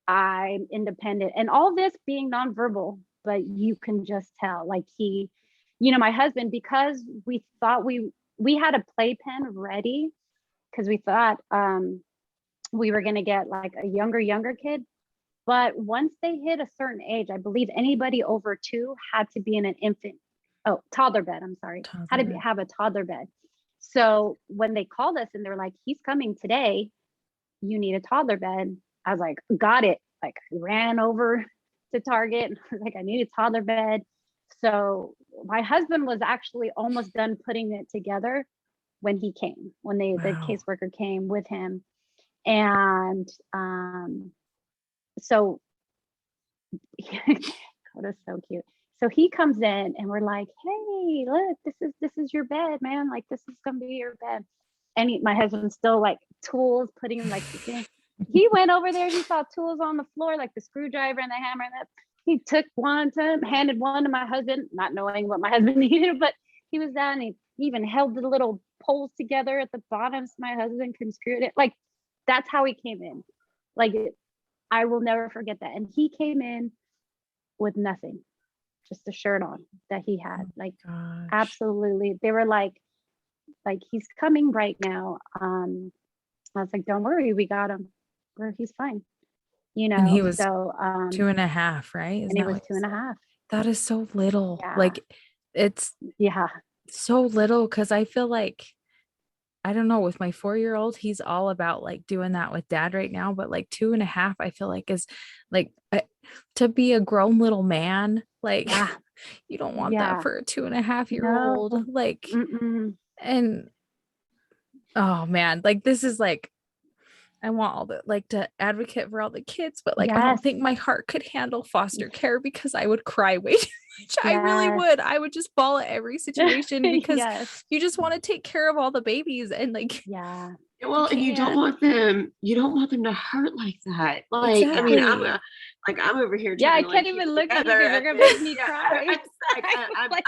I'm independent, and all this being nonverbal, but you can just tell, like, he, you know, my husband, because we thought we had a playpen ready, because we thought we were going to get like a younger kid. But once they hit a certain age, I believe anybody over 2 had to be in an toddler bed. I'm sorry, had to have a toddler bed. So when they called us and they're like, he's coming today, you need a toddler bed. I was like, got it. Like, ran over to Target and I was like, I need a toddler bed. So my husband was actually almost done putting it together when he came, when the caseworker came with him. And so God is so cute. So he comes in and we're like, hey, look, this is your bed, man. Like, this is gonna be your bed. And my husband's still like tools, putting him like the thing. He went over there, he saw tools on the floor, like the screwdriver and the hammer, and that he took one to him, handed one to my husband, not knowing what my husband needed, but he was down and he even held the little poles together at the bottom so my husband can screw it. Like, that's how he came in. Like, I will never forget that. And he came in with nothing, just a shirt on that he had. Like, absolutely. They were like, he's coming right now. I was like, don't worry, we got him. He's fine. You know, and he was so 2.5, right? And he was 2.5. That is so little. Yeah. Like, it's so little, because I feel like, I don't know, with my 4-year-old, he's all about like doing that with dad right now. But like 2.5, I feel like is like to be a grown little man. Like, you don't want that for a 2.5-year-old. No. Like, and oh man, like, this is like, I want all the, like, to advocate for all the kids, but like, I don't think my heart could handle foster care, because I would cry way too much. I really would. I would just fall at every situation, because you just want to take care of all the babies, and like, well, and you don't want them to hurt like that. Like, exactly. I mean, I'm over here. I can't even look at you because you're gonna make me cry.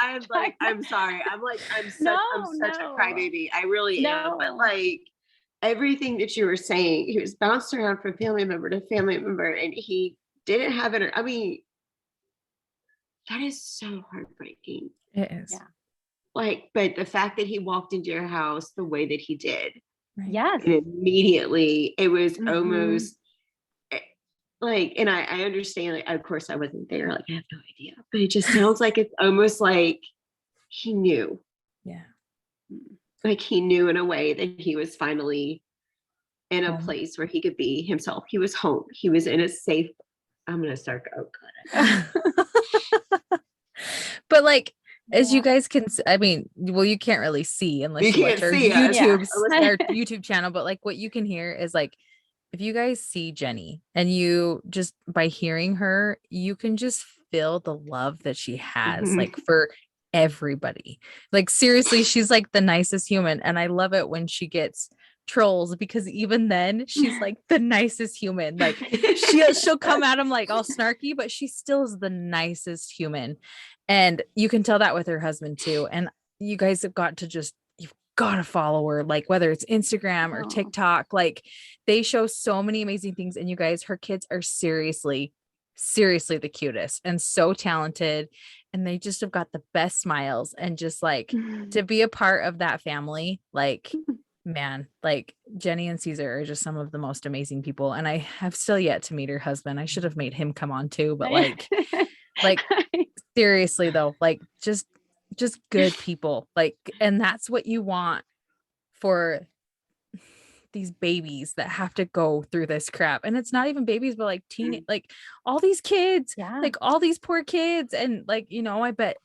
I'm sorry. I'm such a crybaby. I really am. But like, everything that you were saying, he was bounced around from family member to family member, and he didn't have it. I mean, that is so heartbreaking. It is. Yeah. Like, but the fact that he walked into your house the way that he did, yes, and immediately it was almost like, and I understand, like, of course I wasn't there, like, I have no idea, but it just sounds like it's almost like he knew. Yeah. Like, he knew in a way that he was finally in a place where he could be himself. He was home. He was in a safe, I'm going to start, oh God. But like, as you guys can, I mean, well, you can't really see unless you watch our YouTube channel, but like, what you can hear is like, if you guys see Jenny and you just, by hearing her, you can just feel the love that she has, like, for everybody. Like, seriously, she's like the nicest human. And I love it when she gets trolls, because even then she's like the nicest human. Like, she'll come at him like all snarky, but she still is the nicest human. And you can tell that with her husband too. And you guys have got to just, you've got to follow her, like, whether it's Instagram or TikTok, like, they show so many amazing things. And you guys, her kids are seriously the cutest and so talented. And they just have got the best smiles, and just like, to be a part of that family, like, man, like Jenny and Caesar are just some of the most amazing people. And I have still yet to meet her husband. I should have made him come on too, but like seriously though, like just good people. Like, and that's what you want for these babies that have to go through this crap. And it's not even babies, but like like all these kids, Yeah. like all these poor kids. And like, you know, I bet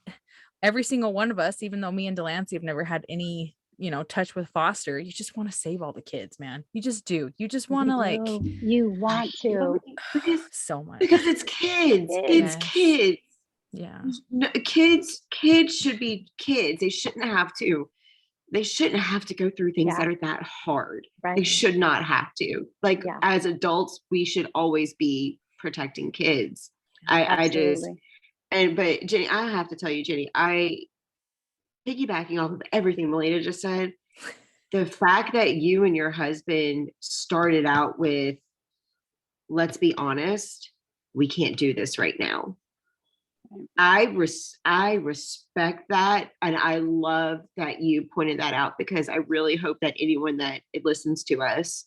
every single one of us, even though me and Delancey have never had any, you know, touch with foster, you just want to save all the kids, man. You just do. You just want to like you want to so much because it's kids. It's Yes. kids. Yeah. No, kids should be kids. They shouldn't have to go through things that are that hard. They Right. should not have to. Like Yeah. as adults, we should always be protecting kids. I just but Jenny, I have to tell you, Jenny, I piggybacking off of everything Melina just said, the fact that you and your husband started out with, let's be honest, we can't do this right now. I respect that, and I love that you pointed that out, because I really hope that anyone that listens to us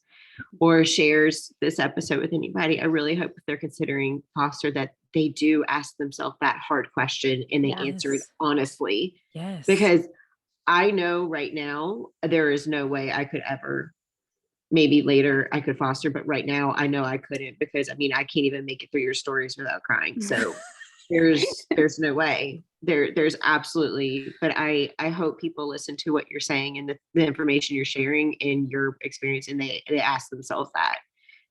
or shares this episode with anybody, I really hope if they're considering foster that they do ask themselves that hard question and they answer it honestly. Yes. Because I know right now there is no way I could ever, maybe later I could foster, but right now I know I couldn't, because I mean, I can't even make it through your stories without crying. So there's no way there's absolutely, but I hope people listen to what you're saying and the information you're sharing in your experience, and they ask themselves that,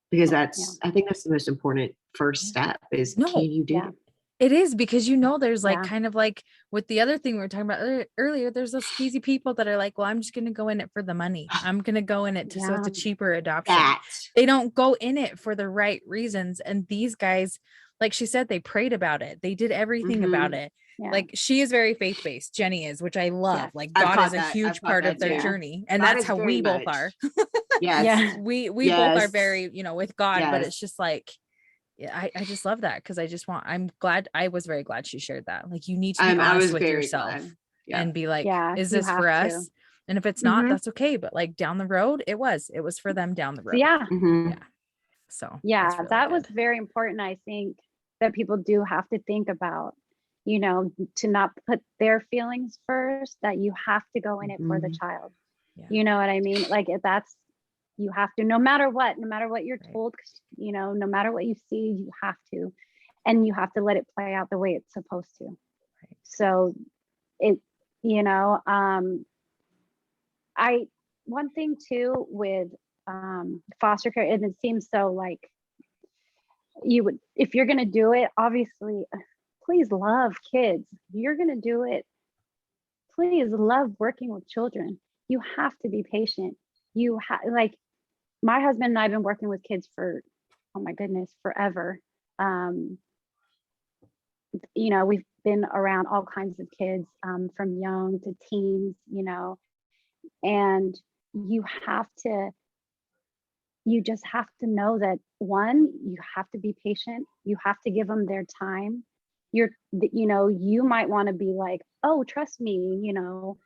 because I think that's the most important first step is, can you do it? It is, because you know there's like kind of like with the other thing we were talking about earlier, there's those skeezy people that are like, well, I'm just going to go in it for the money. I'm going to go in it so it's a cheaper adoption. They don't go in it for the right reasons. And these guys, like she said, they prayed about it. They did everything about it. Like she is very faith-based. Jenny is, which I love. Like God is a huge part of their journey. And that's how we both are. Yes. We both are very, you know, with God, but it's just like, yeah, I just love that, because I was very glad she shared that. Like, you need to be honest with yourself and be like, is this for us? And if it's not, that's okay. But like down the road, it was for them down the road. Yeah. So really that was very important. I think that people do have to think about, you know, to not put their feelings first, that you have to go in it for the child. You know what I mean? Like you have to, no matter what you're told, you know, no matter what you see, you have to, and you have to let it play out the way it's supposed to. So it, you know, one thing too with foster care, and it seems so like you would, if you're going to do it, obviously, please love kids. You're going to do it, please love working with children. You have to be patient. You have, like, my husband and I have been working with kids for, oh my goodness, forever. You know, we've been around all kinds of kids, from young to teens, you know, and you just have to know that, one, you have to be patient. You have to give them their time. You know, you might want to be like, oh, trust me, you know,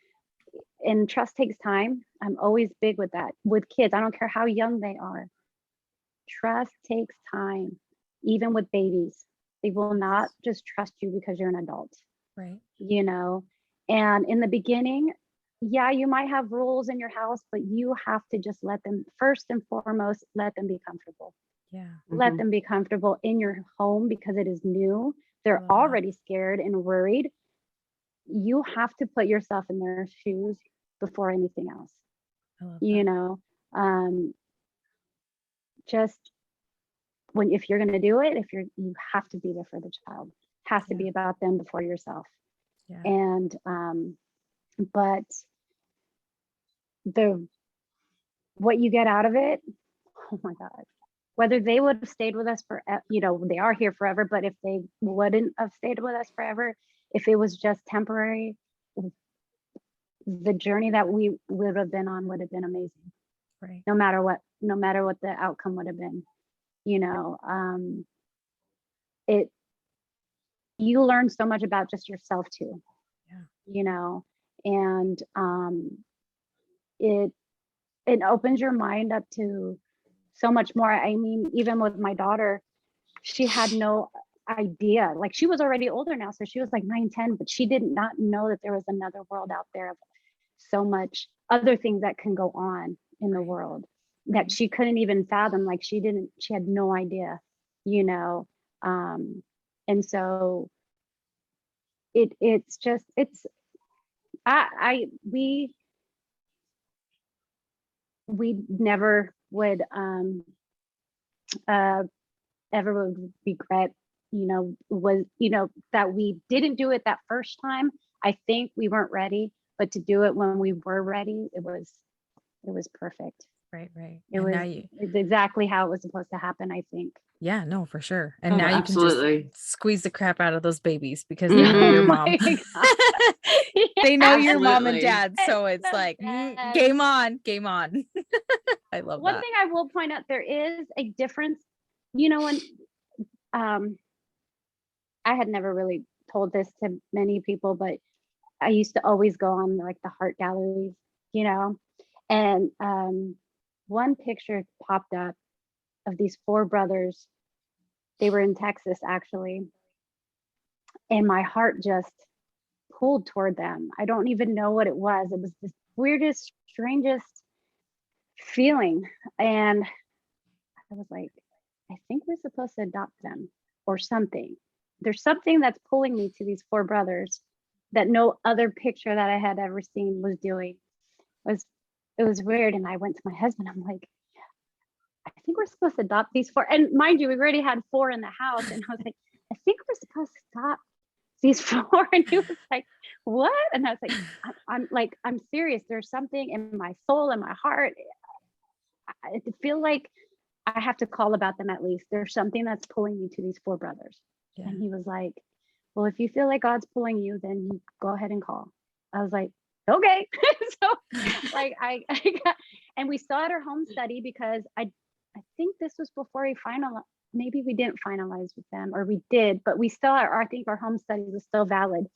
and trust takes time. I'm always big with that with kids. I don't care how young they are. Trust takes time. Even with babies, they will not just trust you because you're an adult. Right. You know, and in the beginning, yeah, you might have rules in your house, but you have to just let them, first and foremost, let them be comfortable. Let them be comfortable in your home, because it is new. They're already scared and worried. You have to put yourself in their shoes before anything else. You know, just if you're going to do it, you have to be there for the child. It has to be about them before yourself. And but what you get out of it, oh my God, whether they would have stayed with us for, you know, they are here forever, but if they wouldn't have stayed with us forever, if it was just temporary, the journey that we would have been on would have been amazing. Right. No matter what the outcome would have been, you know, you learn so much about just yourself too, you know, and it opens your mind up to so much more. I mean, even with my daughter, she had no idea. Like, she was already older now, so she was like 9, 10, but she did not know that there was another world out there of so much other things that can go on in the world that she couldn't even fathom. Like, she had no idea, you know. And so it's just, we never would ever would regret, that we didn't do it that first time. I think we weren't ready, but to do it when we were ready, it was perfect. Right. It And was now you, it's exactly how it was supposed to happen, I think. yeah, no, for sure. And Oh, now you can just absolutely. squeeze the crap out of those babies because they know your Mhm. mom. Oh my God. They know your mom and Absolutely. dad. So it's The like, best. game on. I love One that. thing I will point out, there is a difference, when I had never really told this to many people, but I used to always go on like the heart galleries, and one picture popped up of these 4 brothers. They were in Texas, actually, and my heart just pulled toward them. I don't even know what it was. It was the weirdest, strangest feeling. And I was like, I think we're supposed to adopt them or something. There's something that's pulling me to these 4 brothers that no other picture that I had ever seen was doing. It was weird. And I went to my husband. I'm like, I think we're supposed to adopt these 4. And mind you, we already had 4 in the house. And I was like, I think we're supposed to adopt these 4. And he was like, what? And I was like, I'm serious. There's something in my soul and my heart. I feel like I have to call about them at least. There's something that's pulling me to these 4 brothers. Yeah. And he was like, well, if you feel like God's pulling you, then you go ahead and call. I was like, okay. So like I got, and we still had our home study because I think this was before we maybe we didn't finalize with them, or we did, but we still are, I think our home study was still valid.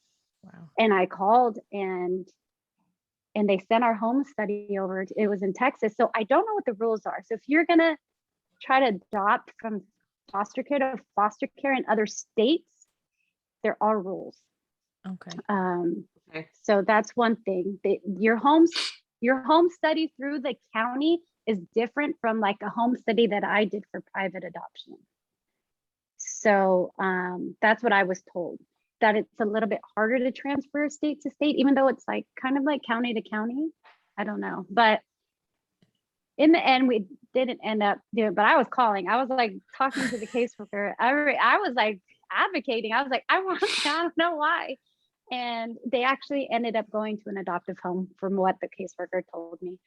Wow. And I called and they sent our home study over. It was in Texas. So I don't know what the rules are. So if you're going to try to adopt from foster care to foster care in other states, there are rules. Okay. So that's one thing. Your home study through the county is different from like a home study that I did for private adoption. So that's what I was told, that it's a little bit harder to transfer state to state, even though it's like kind of like county to county. I don't know, but in the end, we didn't end up doing, but I was calling. I was like talking to the caseworker. I was like advocating. I was like, I don't know why. And they actually ended up going to an adoptive home from what the caseworker told me.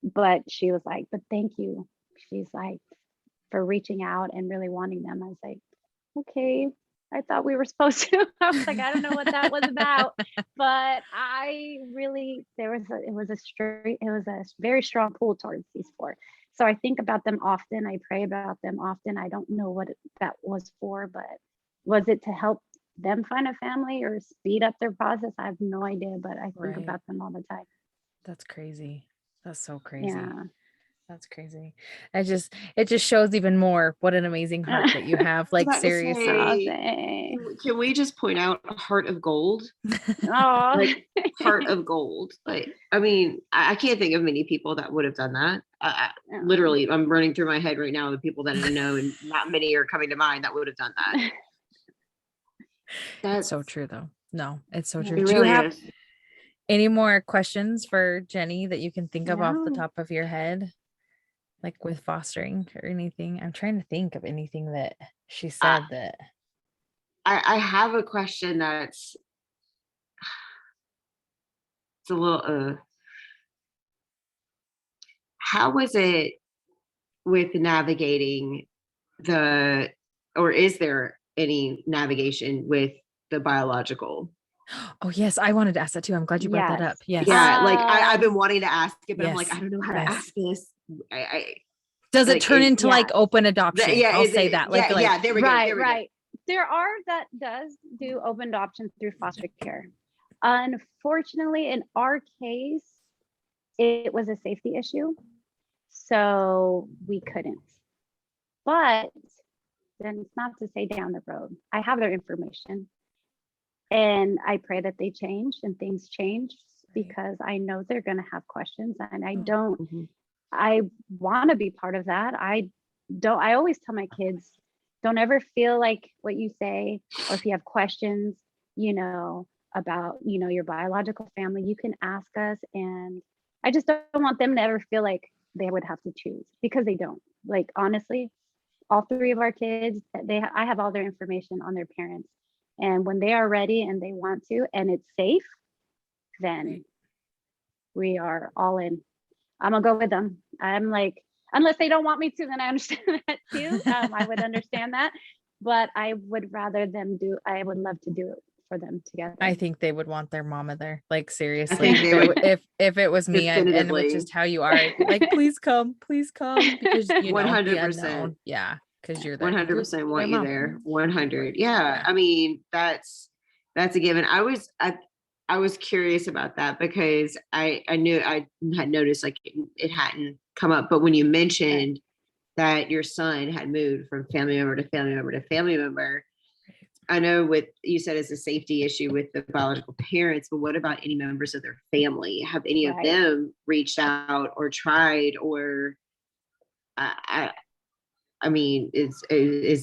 But she was like, but thank you. She's like, for reaching out and really wanting them. I was like, okay, I thought we were supposed to. I was like, I don't know what that was about, but I really, it was a very strong pull towards these 4. So I think about them often. I pray about them often. I don't know what that was for, but was it to help them find a family or speed up their process? I have no idea, but I think about them all the time. That's crazy. That's so crazy. Yeah. That's crazy. It just shows even more what an amazing heart that you have. Like, seriously. Can we just point out a heart of gold? Oh, Like, heart of gold. Like, I mean, I can't think of many people that would have done that. Literally, I'm running through my head right now the people that I know, and not many are coming to mind that would have done that. That's so true, though. No, it's so true. It Do you really have is. any more questions for Jenny that you can think of off the top of your head? Like with fostering or anything? I'm trying to think of anything that she said that. I have a question that's it's a little how was it with navigating or is there any navigation with the biological? Oh yes, I wanted to ask that too. I'm glad you brought that up. Yes. Yeah, like I've been wanting to ask it, but I'm like, Yes. I don't know how to ask this. Does it like, turn into like open adoption? Yeah, I'll say that. There we go. There we go. There are that does do open adoption through foster care. Unfortunately, in our case, it was a safety issue. So we couldn't. But then it's not to say down the road. I have their information. And I pray that they change and things change because I know they're going to have questions and I want to be part of that. I always tell my kids, don't ever feel like what you say, or if you have questions, about, your biological family, you can ask us. And I just don't want them to ever feel like they would have to choose, because they don't. Like, honestly, all three of our kids, I have all their information on their parents. And when they are ready and they want to, and it's safe, then we are all in. I'm gonna go with them. I'm like, unless they don't want me to, then I understand that too. I would understand that, but I would rather I would love to do it for them together. I think they would want their mama there. Like, seriously, I think they would. If it was me and with Definitively. just how you are, I'd be like, please come, because 100%. Yeah, because you're there. 100% want you mom. there. 100. Yeah. Yeah. I mean, that's a given. I was curious about that because I knew I had noticed like it hadn't come up, but when you mentioned that your son had moved from family member to family member to family member, I know you said it's a safety issue with the biological parents, but what about any members of their family? Have any of them reached out or tried, or I mean, is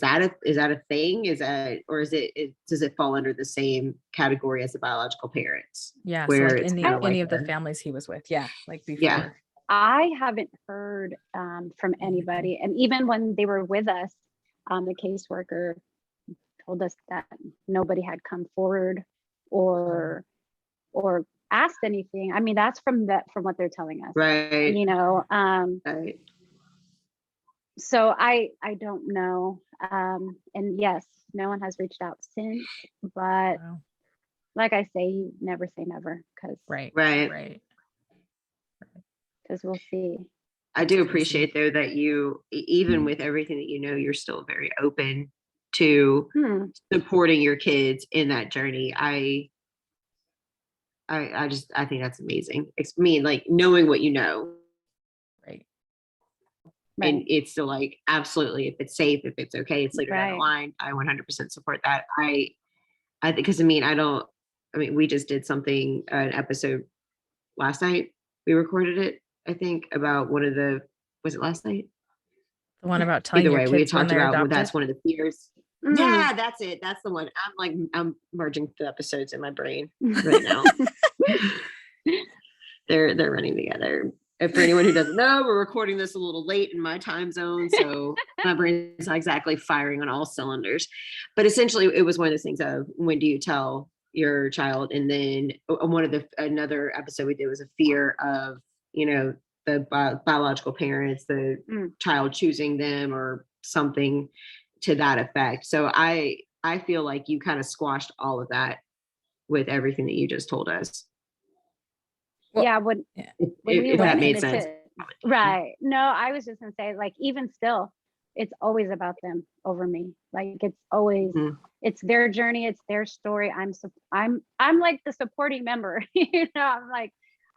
that a thing? Does it fall under the same category as the biological parents? Yeah. Where So like it's any of the families he was with. Yeah. Like before. Yeah. I haven't heard from anybody. And even when they were with us, the caseworker told us that nobody had come forward or asked anything. I mean, that's from what they're telling us. Right. Right. So I don't know. And yes, no one has reached out since, but like I say, you never say never, because Right. Because we'll see. I do appreciate though that you, even with everything that you're still very open to supporting your kids in that journey. I think that's amazing. It's like knowing what you know. Right. And it's still like, absolutely, if it's safe, if it's okay, it's later down the line, I 100% support that. I think, because we just did an episode last night. We recorded it, I think, about was it last night? The one about telling Either your way, kids we when talked they're about adopted? that's one of the fears. Yeah, that's it. That's the one. I'm merging the episodes in my brain right now. They're running together. And for anyone who doesn't know, we're recording this a little late in my time zone, so my brain is not exactly firing on all cylinders. But essentially, it was one of those things of, when do you tell your child? And then another episode we did was a fear of, the biological parents, the child choosing them or something to that effect. So I feel like you kind of squashed all of that with everything that you just told us. Well, if that made sense. Right. No, I was just gonna say, like, even still, it's always about them over me. Like, it's always it's their journey, it's their story. I'm like the supporting member.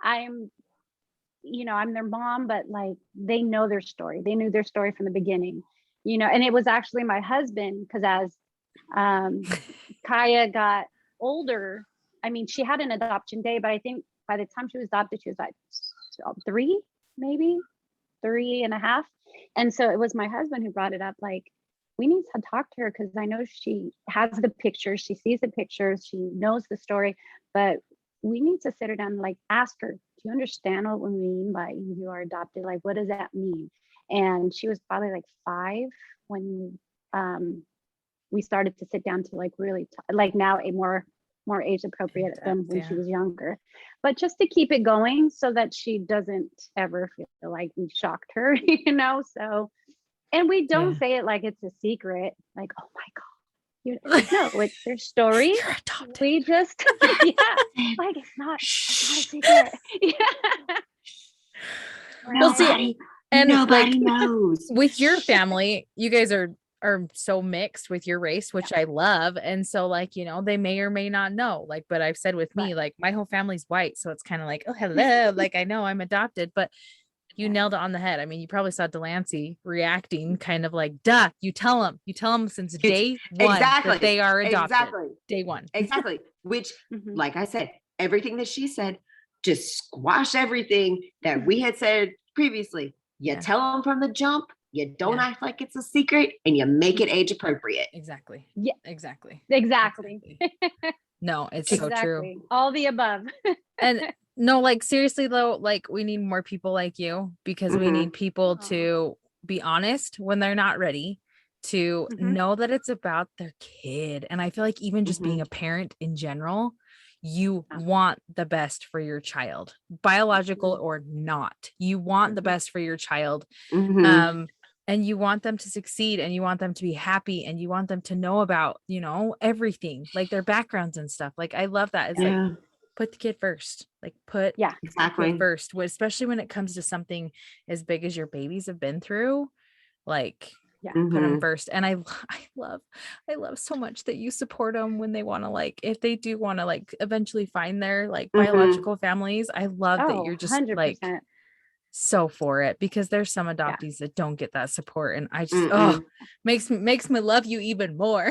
I'm their mom, but like, they know their story. They knew their story from the beginning. And it was actually my husband, because as Kaya got older, I mean, she had an adoption day, but I think by the time she was adopted, she was like 3, maybe 3.5. And so it was my husband who brought it up, like, we need to talk to her, because I know she has the pictures, she sees the pictures, she knows the story, but we need to sit her down and like ask her, do you understand what we mean by you are adopted? Like, what does that mean? And she was probably like 5 when we started to sit down to like really like now a more age appropriate than when she was younger, but just to keep it going so that she doesn't ever feel like we shocked her, so, and we don't say it like it's a secret, like, oh my God, no, it's their story. We just, like, it's not a secret. Well, see, and nobody knows. With your family, you guys are are so mixed with your race, which I love. And so like, you know, they may or may not know, like, but I've said with me, like my whole family's white. So it's kind of like, oh, hello. Like I know I'm adopted, but you nailed it on the head. I mean, you probably saw Delancey reacting kind of like, duh, you tell them since day one that they are adopted. Day one. Exactly. Which, Mhm. like I said, everything that she said, just squash everything that we had said previously. You tell them from the jump, you don't act like it's a secret, and you make it age appropriate. Exactly. Yeah. Exactly. No, it's so true. All the above. And no, like seriously though, like we need more people like you because we need people to be honest when they're not ready, to know that it's about their kid. And I feel like even just being a parent in general, you want the best for your child, biological or not. You want the best for your child. And you want them to succeed, and you want them to be happy, and you want them to know about, you know, everything, like their backgrounds and stuff. Like I love that. It's like put the kid first, like put the kid first, especially when it comes to something as big as your babies have been through, like put them first. And I love so much that you support them when they want to, like, if they do want to like eventually find their like biological families. I love that you're just 100%. Like so for it, because there's some adoptees that don't get that support, and I just makes me love you even more.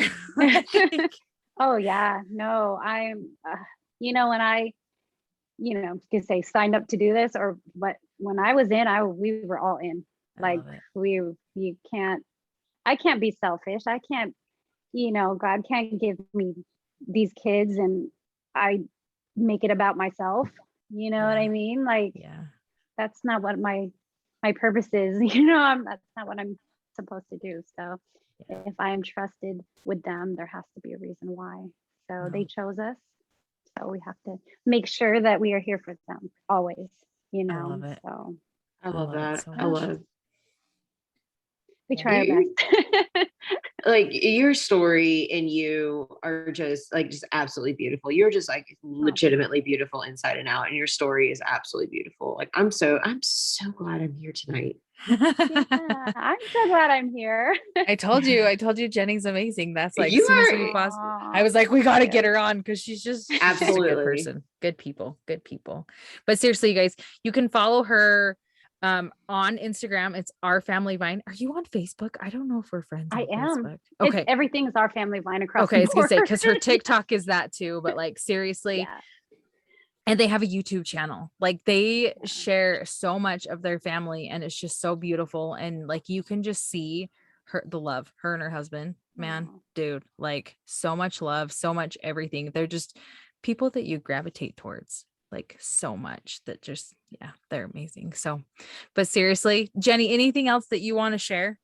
Oh yeah, no, I'm you know, when I, you know, could say signed up to do this, or but when I was in, we were all in. Like I can't be selfish. I can't, you know, God can't give me these kids and I make it about myself. You know what I mean? Like that's not what my purpose is. You know, that's not what I'm supposed to do. So if I am trusted with them, there has to be a reason why. So they chose us. So we have to make sure that we are here for them always, you know. I love it. So I love that. So I love. We try our best. Like your story and you are just absolutely beautiful. You're just like legitimately beautiful inside and out, and your story is absolutely beautiful. Like I'm so glad I'm here tonight. I'm so glad I'm here. I told you Jenny's amazing. That's like, as soon as we I was like, we got to get her on, because she's absolutely a good person. Good people. But seriously, you guys, you can follow her on Instagram. It's Our Family Vine. Are you on Facebook? I don't know if we're friends on Facebook. Okay, everything's Our Family Vine across the I was gonna say, board. because her TikTok is that too, but like seriously. And they have a YouTube channel. Like they share so much of their family, and it's just so beautiful. And like you can just see the love, her and her husband, man, dude, like so much love, so much everything. They're just people that you gravitate towards, like so much, that just, they're amazing. So, but seriously, Jenny, anything else that you want to share?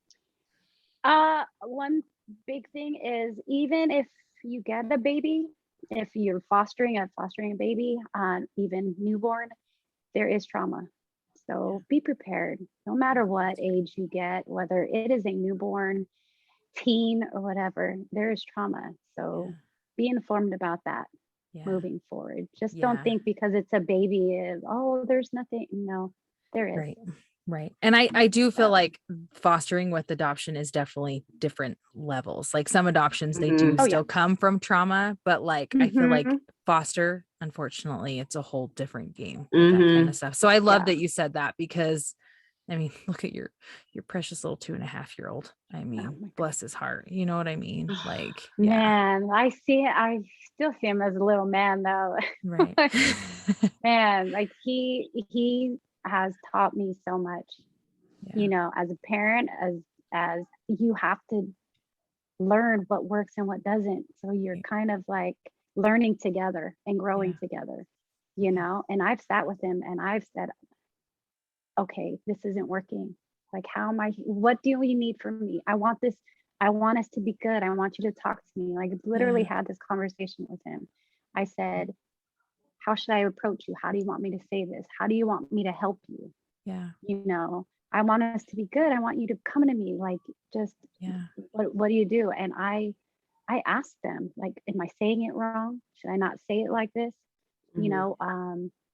One big thing is, even if you get a baby, if you're fostering a baby, even newborn, there is trauma. So be prepared, no matter what age you get, whether it is a newborn, teen, or whatever, there is trauma. So be informed about that moving forward. Just don't think because it's a baby, there's nothing. No, there is. Right. And I do feel like fostering with adoption is definitely different levels. Like some adoptions, they do still come from trauma, but like, I feel like foster, unfortunately, it's a whole different game with that kind of stuff. So I love that you said that, because I mean, look at your precious little 2.5-year-old. I mean, bless his heart. You know what I mean? Like, man, I still see him as a little man though. Right. Man, like he has taught me so much, you know, as a parent, as you have to learn what works and what doesn't. So you're kind of like learning together and growing together, you know. And I've sat with him and I've said, okay, this isn't working. Like, what do we need from me? I want us to be good. I want you to talk to me. Like, literally had this conversation with him. I said, how should I approach you? How do you want me to say this? How do you want me to help you? Yeah. You know, I want us to be good. I want you to come to me. Like, just, what do you do? And I asked them, like, am I saying it wrong? Should I not say it like this? You know,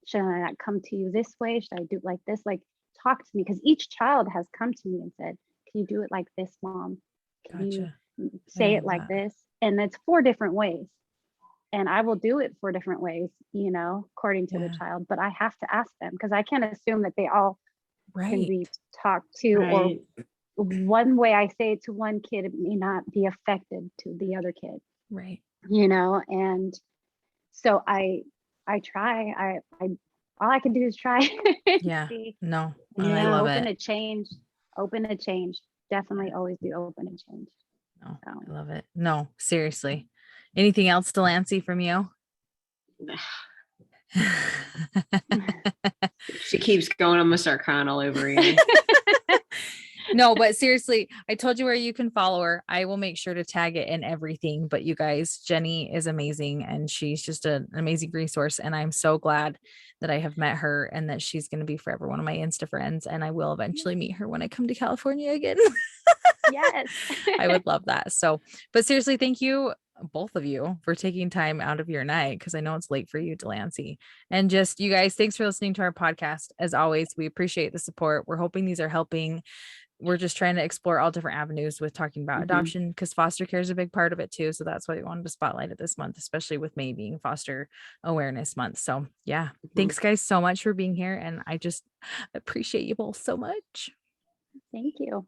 should I not come to you this way? Should I do it like this? Like, talk to me. Because each child has come to me and said, can you do it like this, mom? Can you Gotcha. say love it like that. this? And it's 4 different ways. And I will do it 4 different ways, according to the Yeah. child, but I have to ask them because I can't assume that they all can Right. be talked to, or Right. one way I say it to one kid, it may not be affected to the other kid, Right. and so I try, I all I can do is try and Yeah. see, No, and I be love open it. to change, definitely always be open to change. No, So I love it. No, seriously. Anything else, Delancey, from you? She keeps going. I'm gonna start crying all over again. No, but seriously, I told you where you can follow her. I will make sure to tag it in everything. But you guys, Jenny is amazing and she's just an amazing resource. And I'm so glad that I have met her and that she's going to be forever one of my Insta friends. And I will eventually meet her when I come to California again. yes. I would love that. So, but seriously, thank you, both of you, for taking time out of your night because I know it's late for you, Delancey. And just you guys, thanks for listening to our podcast. As always, we appreciate the support. We're hoping these are helping. We're just trying to explore all different avenues with talking about adoption because foster care is a big part of it too. So that's why we wanted to spotlight it this month, especially with May being Foster Awareness Month. So yeah, thanks guys so much for being here. And I just appreciate you both so much. Thank you.